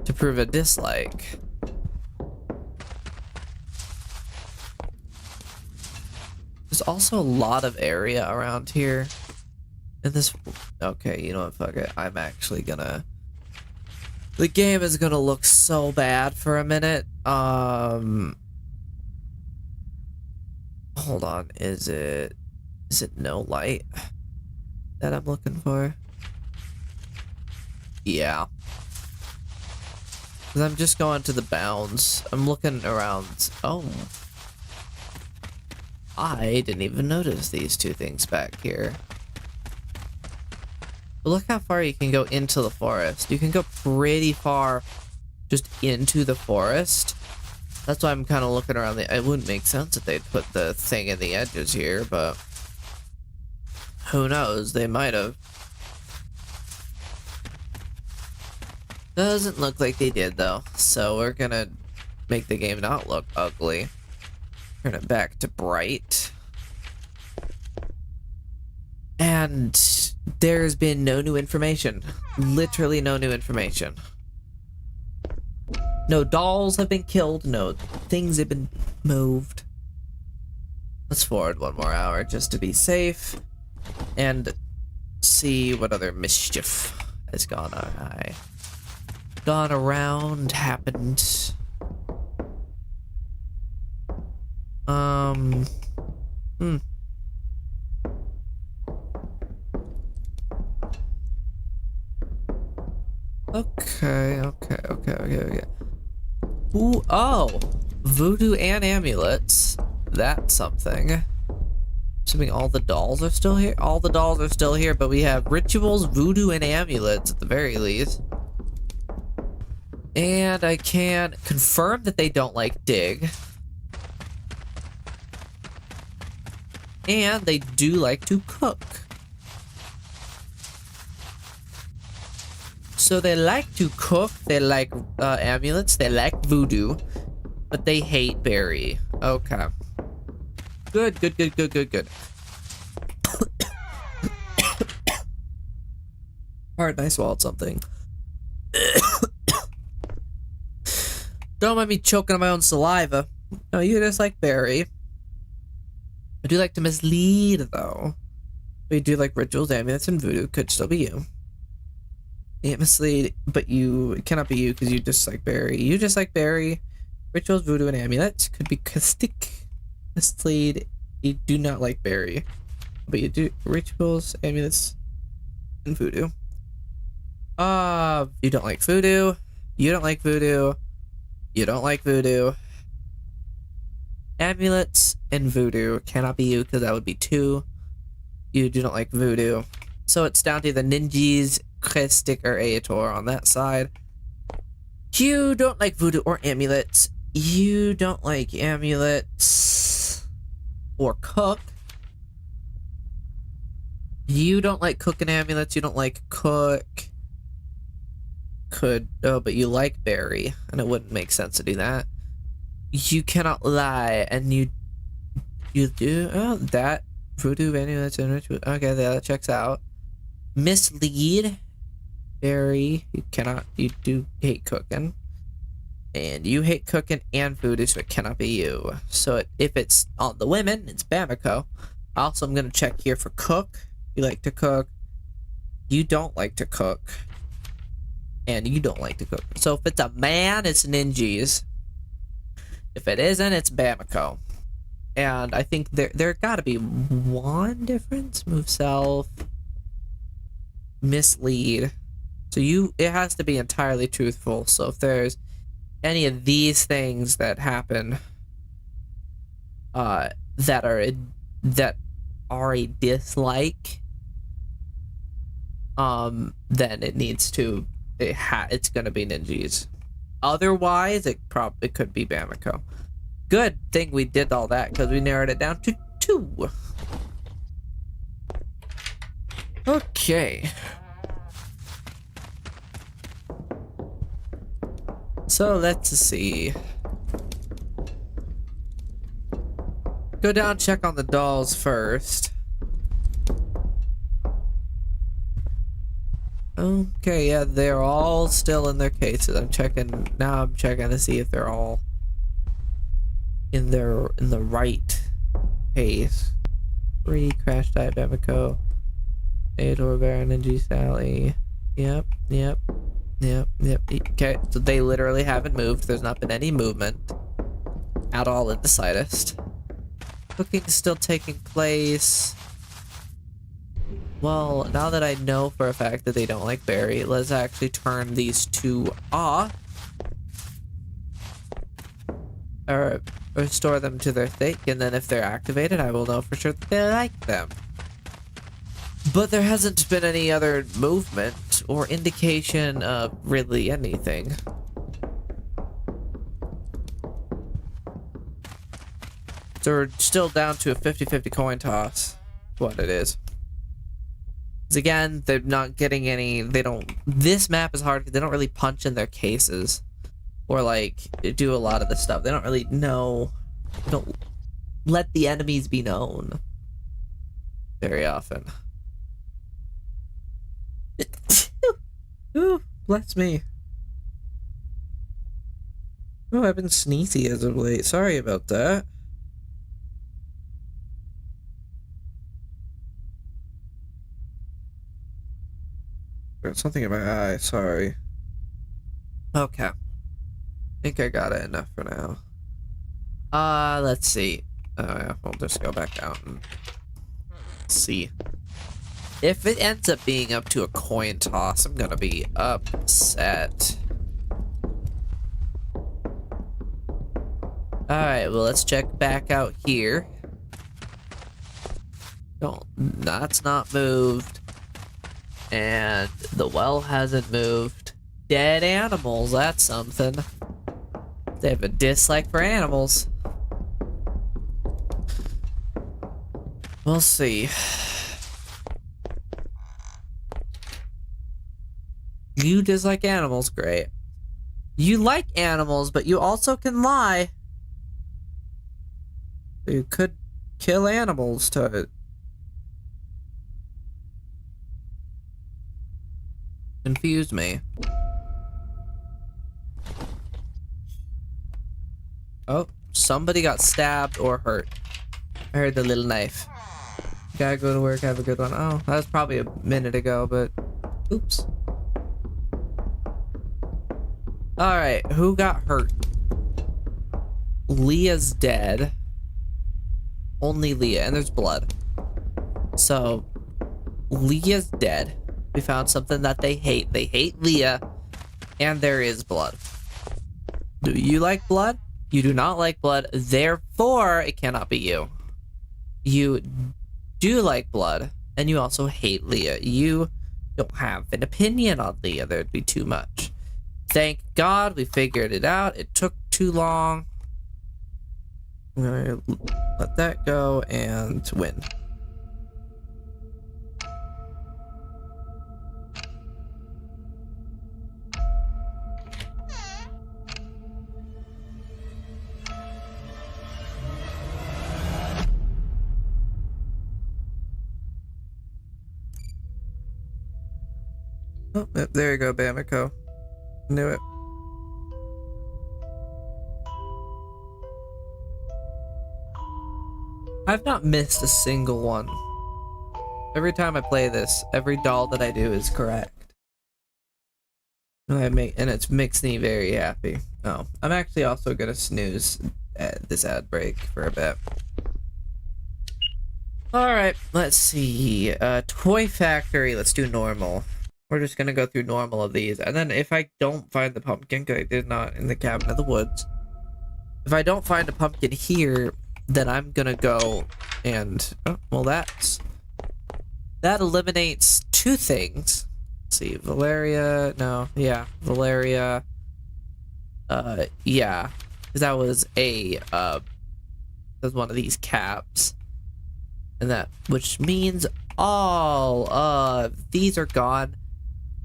to prove a dislike. There's also a lot of area around here. And this, okay, you know what, fuck it. I'm actually gonna, the game is gonna look so bad for a minute. Hold on, is it no light that I'm looking for? Yeah. 'Cause I'm just going to the bounds. I'm looking around. Oh. I didn't even notice these 2 things back here. But look how far you can go into the forest. You can go pretty far just into the forest. That's why I'm kind of looking around it wouldn't make sense if they'd put the thing in the edges here, but who knows? They might have. Doesn't look like they did, though. So we're gonna make the game not look ugly. Turn it back to bright. And there's been no new information. Literally no new information. No dolls have been killed. No things have been moved. Let's forward 1 more hour just to be safe. And see what other mischief has gone around, happened. Okay. Ooh, oh! Voodoo and amulets. That's something. Assuming all the dolls are still here? All the dolls are still here, but we have rituals, voodoo, and amulets at the very least. And I can confirm that they don't like dig. And they do like to cook. So they like to cook, they like amulets, they like voodoo, but they hate berry. Okay. Good. Pardon, I swallowed something. Don't mind me choking on my own saliva. No, you just like berry. I do like to mislead, though. But you do like rituals, amulets, and voodoo. Could still be you. Yeah, mislead, but it cannot be you because you just like berry. You just like berry. Rituals, voodoo, and amulets could be caustic. Mislead, you do not like berry. But you do rituals, amulets, and voodoo. You don't like voodoo. You don't like voodoo. You don't like voodoo. Amulets and voodoo cannot be you because that would be 2. You do not like voodoo. So it's down to the ninjas, Christic, or Aetor on that side. You don't like voodoo or amulets. You don't like amulets or cook. You don't like cooking amulets. You don't like cook. But you like berry, and it wouldn't make sense to do that. You cannot lie, and you do that voodoo amulets and ritual. Okay, that checks out. Mislead, berry. You do hate cooking, and you hate cooking and voodoo, so it cannot be you. So if it's on the women, it's Bamako. Also, I'm gonna check here for cook. You like to cook. You don't like to cook. And you don't like to cook. So if it's a man, it's ninjas. If it isn't, it's Bamako. And I think there gotta be one difference. Move self. Mislead. So it has to be entirely truthful. So if there's any of these things that happen that are a dislike, then it needs to it's gonna be ninjas. Otherwise, it could be Bamako. Good thing we did all that because we narrowed it down to 2. Okay. So let's see. Go down, check on the dolls first. Okay, yeah, they're all still in their cases. I'm checking to see if they're all in the right case. 3 Crash Diet Bamako. Aetor, Baron, and G Sally. Yep. Okay, so they literally haven't moved. There's not been any movement at all in the slightest. Cooking is still taking place. Well, now that I know for a fact that they don't like berry, let's actually turn these 2 off. Or restore them to their state, and then if they're activated, I will know for sure that they like them. But there hasn't been any other movement or indication of really anything. So we're still down to a 50-50 coin toss. What it is. Again, they're not getting any. This map is hard because they don't really punch in their cases or like do a lot of the stuff. They don't really know. They don't let the enemies be known very often. Ooh, bless me. Oh, I've been sneezy as of late. Sorry about that. Got something in my eye, sorry. Okay. I think I got it enough for now. Let's see. Oh yeah, we'll just go back down and see. If it ends up being up to a coin toss, I'm gonna be upset. Alright, well let's check back out here. That's not moved. And the well hasn't moved. Dead animals, that's something. They have a dislike for animals. We'll see. You dislike animals, great. You like animals, but you also can lie. You could kill animals to confuse me. Oh, somebody got stabbed or hurt. I heard the little knife. Gotta go to work, have a good one. Oh, that was probably a minute ago, but oops. Alright, who got hurt? Leah's dead. Only Leah, and there's blood. So, Leah's dead. We found something that they hate. They hate Leah, and there is blood. Do you like blood? You do not like blood, therefore it cannot be you. You do like blood, and you also hate Leah. You don't have an opinion on Leah. There'd be too much. Thank God we figured it out. It took too long. I'm gonna let that go and win. Oh, there you go, Bamako. Knew it. I've not missed a single one. Every time I play this, every doll that I do is correct. And it makes me very happy. Oh, I'm actually also gonna snooze at this ad break for a bit. Alright, let's see. Toy Factory, let's do normal. We're just gonna go through normal of these, and then if I don't find the pumpkin, because I did not in the cabin of the woods, if I don't find a pumpkin here, then I'm gonna go and, oh, well, that eliminates two things. Let's see, Valeria, no, yeah, Valeria, yeah, because that was one of these caps, and that, which means all of these are gone.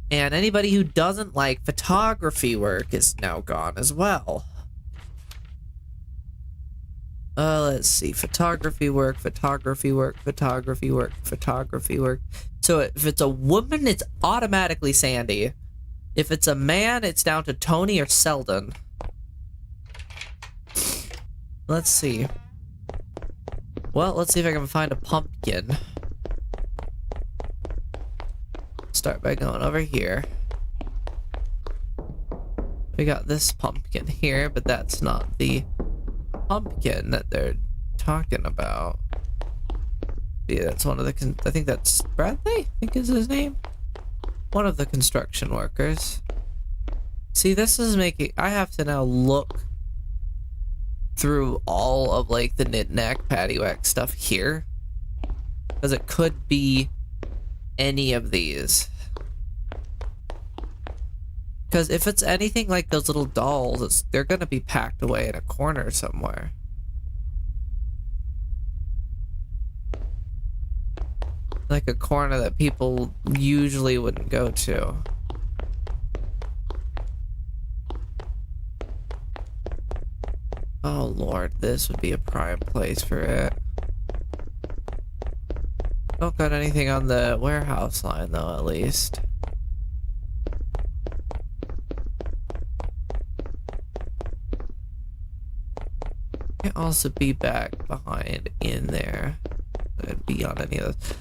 And anybody who doesn't like photography work is now gone as well. Let's see. Photography work, photography work, photography work, photography work. So if it's a woman, it's automatically Sandy. If it's a man, it's down to Tony or Selden. Let's see. Well, let's see if I can find a pumpkin. Start by going over here. We got this pumpkin here, but that's not the pumpkin that they're talking about. Yeah, that's one of the I think that's Bradley, I think is his name. One of the construction workers. See, this is making, I have to now look through all of like the knick-knack paddywhack stuff here, because it could be any of these. Because if it's anything like those little dolls, they're gonna be packed away in a corner somewhere. Like a corner that people usually wouldn't go to. Oh lord, this would be a prime place for it. Don't got anything on the warehouse line though, at least. Can't also be back behind in there. Could be on any of those.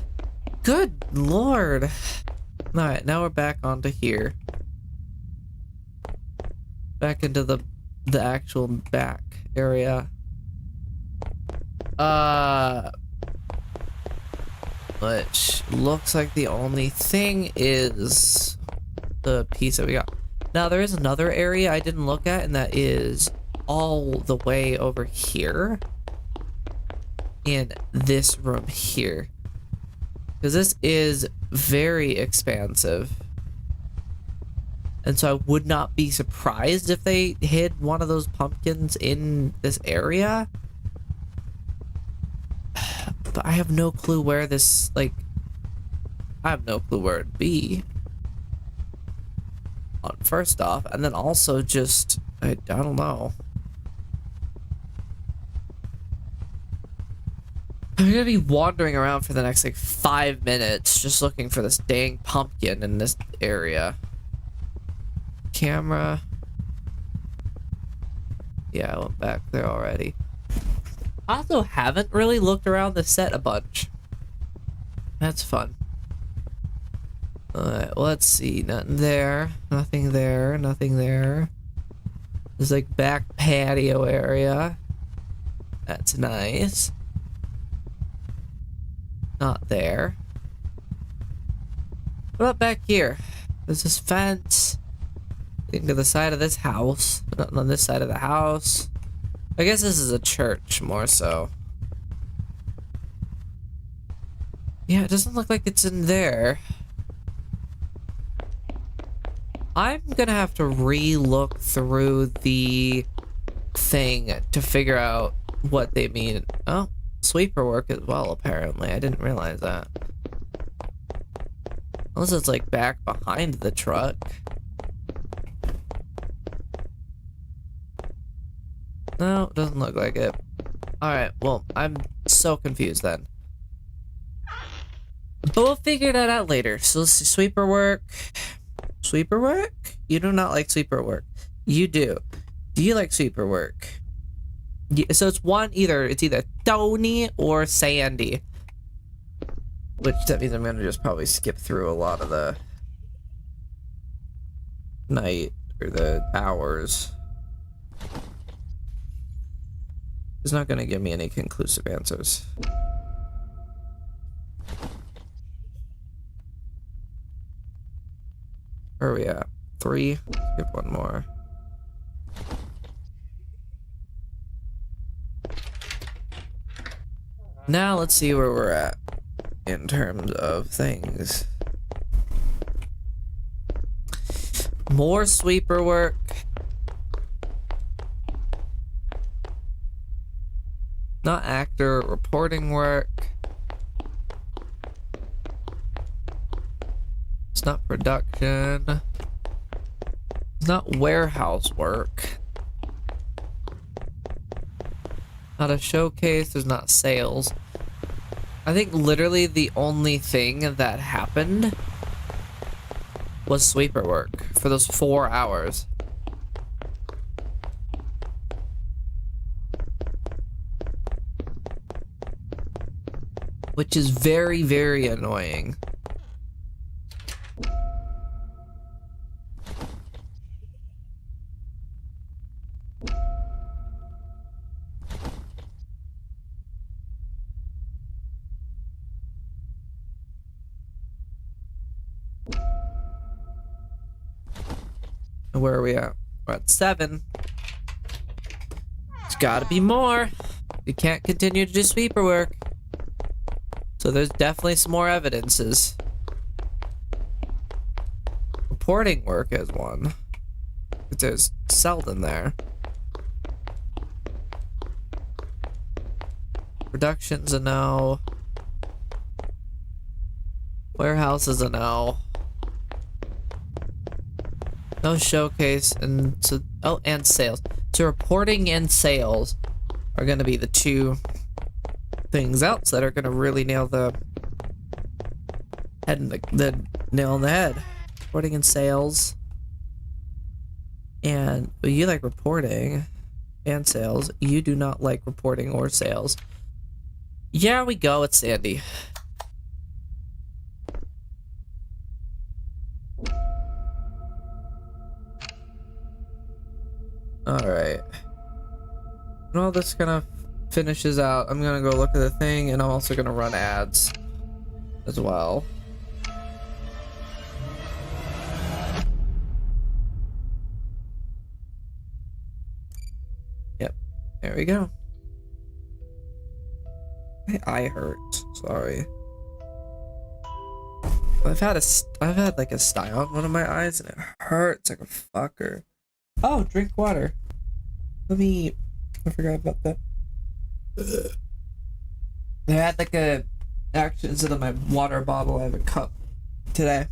Good lord! Alright, now we're back onto here. Back into the actual back area. Which looks like the only thing is the piece that we got. Now there is another area I didn't look at, and that is all the way over here in this room here, because this is very expansive, and so I would not be surprised if they hid one of those pumpkins in this area. But I have no clue where this, like, I have no clue where it'd be. First off, and then also just, I don't know. I'm gonna be wandering around for the next, like, 5 minutes just looking for this dang pumpkin in this area. Camera. Yeah, I went back there already. I also haven't really looked around the set a bunch. That's fun. Alright, well, let's see. Nothing there. Nothing there. Nothing there. There's like back patio area. That's nice. Not there. What about back here? There's this fence leading to the side of this house. Nothing on this side of the house. I guess this is a church more so. Yeah, it doesn't look like it's in there. I'm gonna have to re-look through the thing to figure out what they mean. Oh, sweeper work as well, apparently. I didn't realize that. Unless it's like back behind the truck. No, doesn't look like it. Alright, well, I'm so confused then. But we'll figure that out later. So let's see, sweeper work. Sweeper work? You do not like sweeper work. You do. Do you like sweeper work? Yeah, so it's either Tony or Sandy. Which that means I'm gonna just probably skip through a lot of the night or the hours. It's not gonna give me any conclusive answers. Where are we at? 3? Skip one more. Now let's see where we're at in terms of things. More sweeper work. Not actor reporting work. It's not production. It's not warehouse work. Not a showcase. There's not sales. I think literally the only thing that happened was sweeper work for those 4 hours. Which is very, very annoying. Where are we at? We're at 7. There's gotta be more. We can't continue to do sweeper work. So there's definitely some more evidences. Reporting work is one. But there's Selden there. Production's a no. Warehouse is a no. No showcase and so and sales. So reporting and sales are gonna be the two things else that are gonna really nail the head in the nail on the head. Reporting and sales. And well, you like reporting and sales. You do not like reporting or sales. Yeah, we go. It's Sandy. Alright. Well, this kind of finishes out. I'm gonna go look at the thing, and I'm also gonna run ads as well. Yep. There we go. My eye hurts. Sorry. I've had like a sty on one of my eyes, and it hurts like a fucker. Oh, drink water. I forgot about that. I had like a, actually instead of my water bottle, I have a cup today.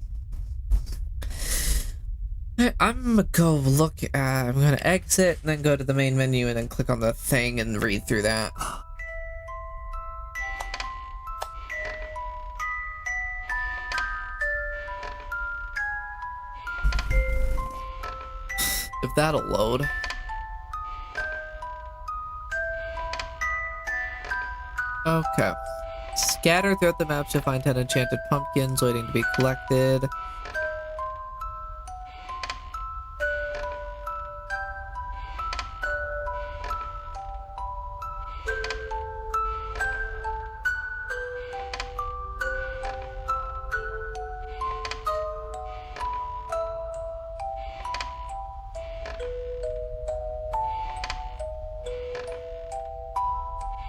I'm gonna go look at, I'm gonna exit and then go to the main menu and then click on the thing and read through that. If that'll load. Okay. Scatter throughout the map to find 10 enchanted pumpkins waiting to be collected.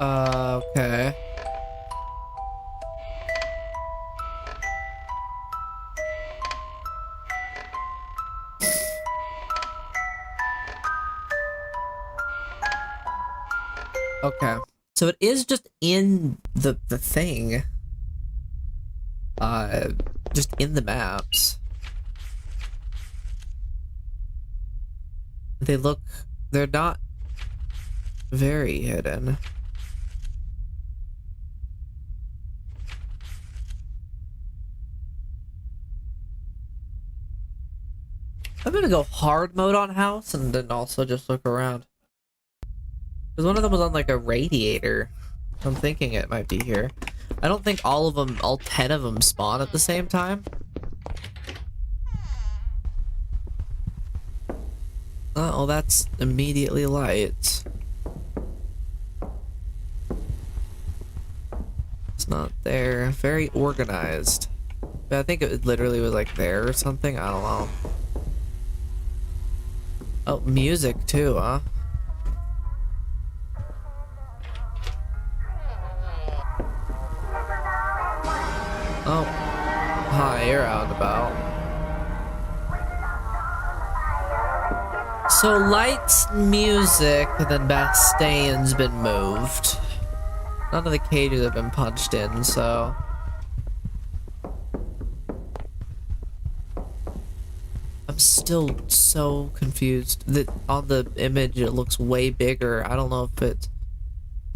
Okay. Okay. So it is just in the thing. Just in the maps. They're not very hidden. I'm gonna go hard mode on house and then also just look around. Because one of them was on like a radiator. I'm thinking it might be here. I don't think all 10 of them spawn at the same time. Oh, that's immediately light. It's not there. Very organized. But I think it literally was like there or something. I don't know. Oh, music too, huh? Oh. Hi, you're out and about. So lights, music, and then Bastain's been moved. None of the cages have been punched in, so... I'm still so confused. That on the image it looks way bigger. I don't know if it's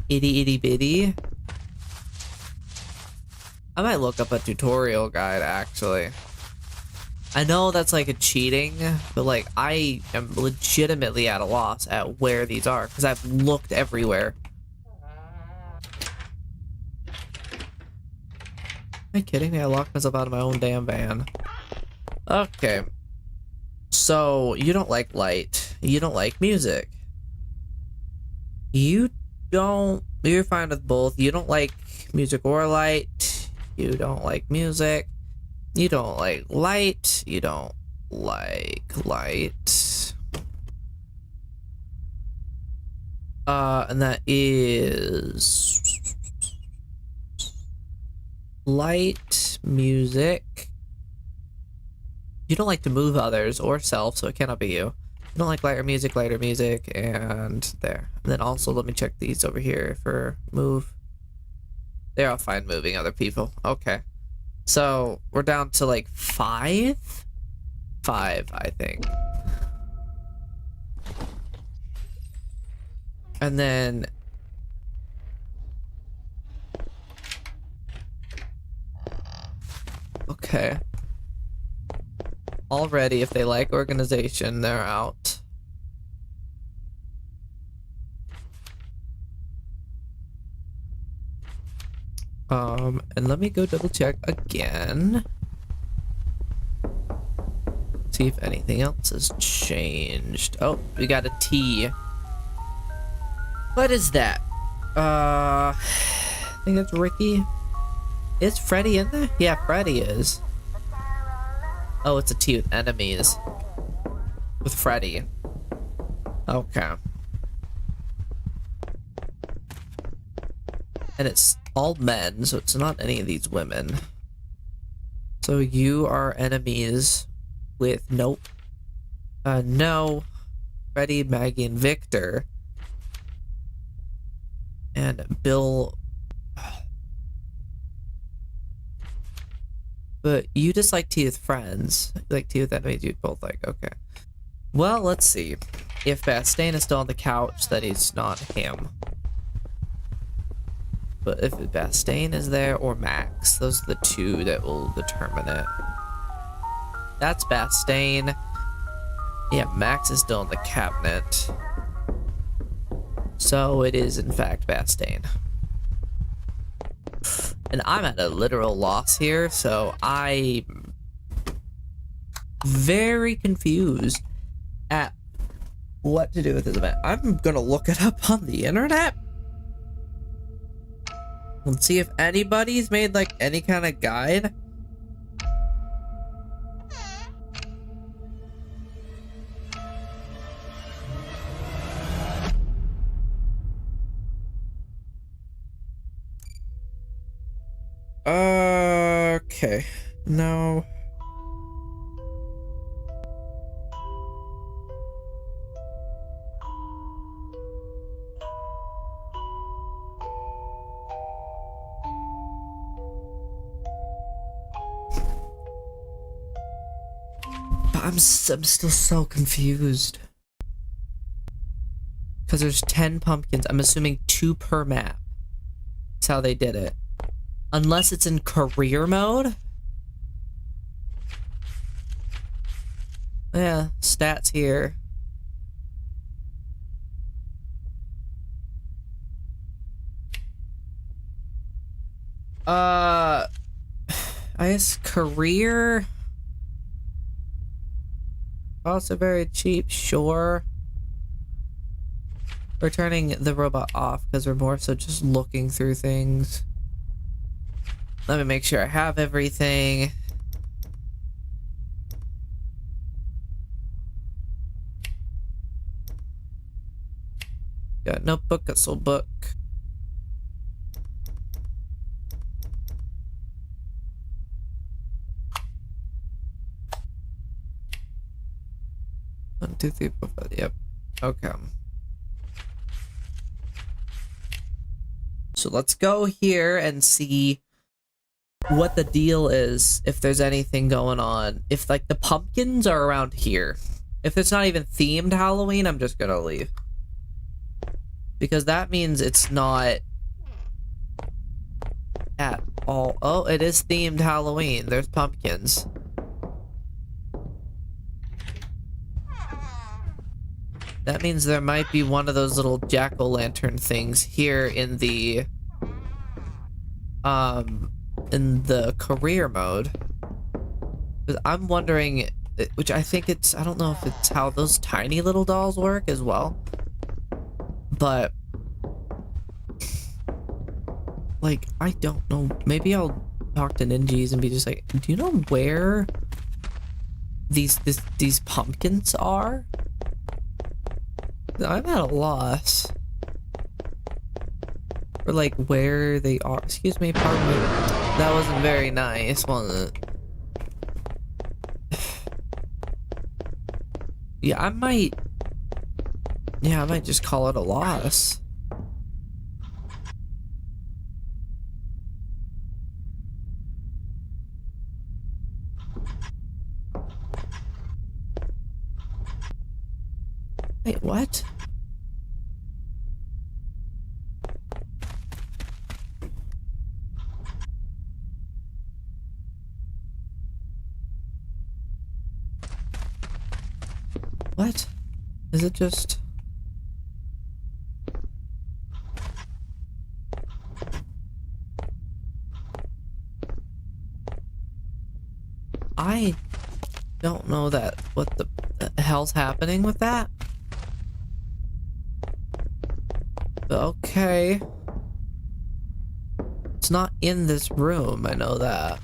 itty bitty. I might look up a tutorial guide actually. I know that's like a cheating, but like I am legitimately at a loss at where these are because I've looked everywhere. Am I kidding me? I locked myself out of my own damn van. Okay. So, you don't like light. You don't like music. You're fine with both. You don't like music or light. You don't like music. You don't like light. You don't like light. And that is... light, music. You don't like to move others or self, so it cannot be you. You don't like lighter music, and there. And then also, let me check these over here for move. They're all fine moving other people. Okay. So, we're down to like 5? 5, I think. And then... okay. Already, if they like organization, they're out. And let me go double check again. See if anything else has changed. Oh, we got a T. What is that? I think that's Ricky. Is Freddy in there? Yeah, Freddy is. Oh, it's a T with enemies. With Freddy. Okay. And it's all men, so it's not any of these women. So you are enemies with nope. No. Freddy, Maggie, and Victor. And Bill... But you just like tea with friends. You like tea with enemies, you both like, okay. Well, let's see. If Bastain is still on the couch, that he's not him. But if Bastain is there or Max, those are the two that will determine it. That's Bastain. Yeah, Max is still in the cabinet. So it is in fact Bastain. And I'm at a literal loss here, so I'm very confused at what to do with this event. I'm gonna look it up on the internet. Let's see if anybody's made like any kind of guide. Okay, now... But I'm still so confused. Because there's 10 pumpkins. I'm assuming 2 per map. That's how they did it. Unless it's in career mode. Yeah, stats here. I guess career. Also very cheap, sure. We're turning the robot off because we're more so just looking through things. Let me make sure I have everything. Got notebook, got soul book. One, two, three, four, five. Yep. Okay. So let's go here and see what the deal is, if there's anything going on. If, like, the pumpkins are around here. If it's not even themed Halloween, I'm just gonna leave. Because that means it's not at all. Oh, it is themed Halloween. There's pumpkins. That means there might be one of those little jack-o'-lantern things here in the career mode. But I'm wondering, which I think it's, I don't know if it's how those tiny little dolls work as well. But like, I don't know. Maybe I'll talk to Ninjas and be just like, do you know where these pumpkins are? I'm at a loss. Or like where they are. Excuse me, pardon me. That wasn't very nice, was it? Yeah, I might just call it a loss. Wait, what? What? Is it just... I don't know that what the hell's happening with that. But okay. It's not in this room, I know that.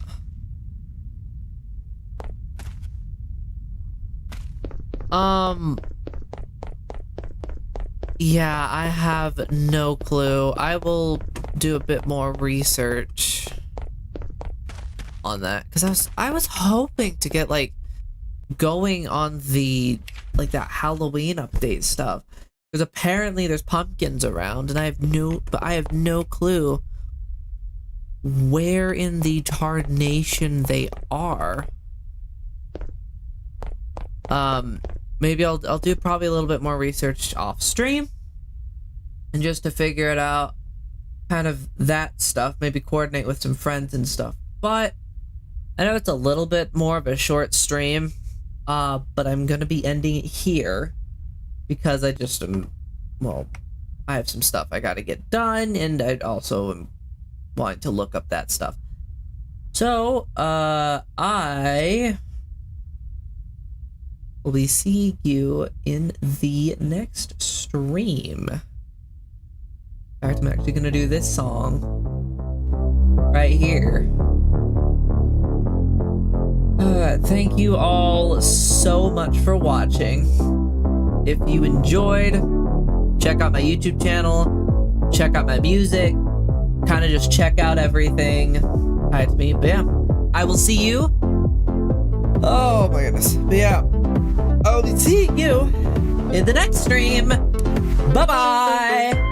Yeah, I have no clue. I will do a bit more research on that, because I was hoping to get like going on the like that Halloween update stuff, because apparently there's pumpkins around, and I have no clue where in the tarnation they are. Maybe I'll do probably a little bit more research off stream, and just to figure it out, kind of that stuff, maybe coordinate with some friends and stuff. But I know it's a little bit more of a short stream, but I'm gonna be ending it here because I just well, I have some stuff I gotta get done, and I also am wanting to look up that stuff. So, I will be seeing you in the next stream. In fact, I'm actually gonna do this song right here. Thank you all so much for watching. If you enjoyed, check out my YouTube channel, check out my music, kind of just check out everything. Hi, it's me, but yeah, I will see you. Oh my goodness. But yeah, I'll be seeing you in the next stream. Bye bye.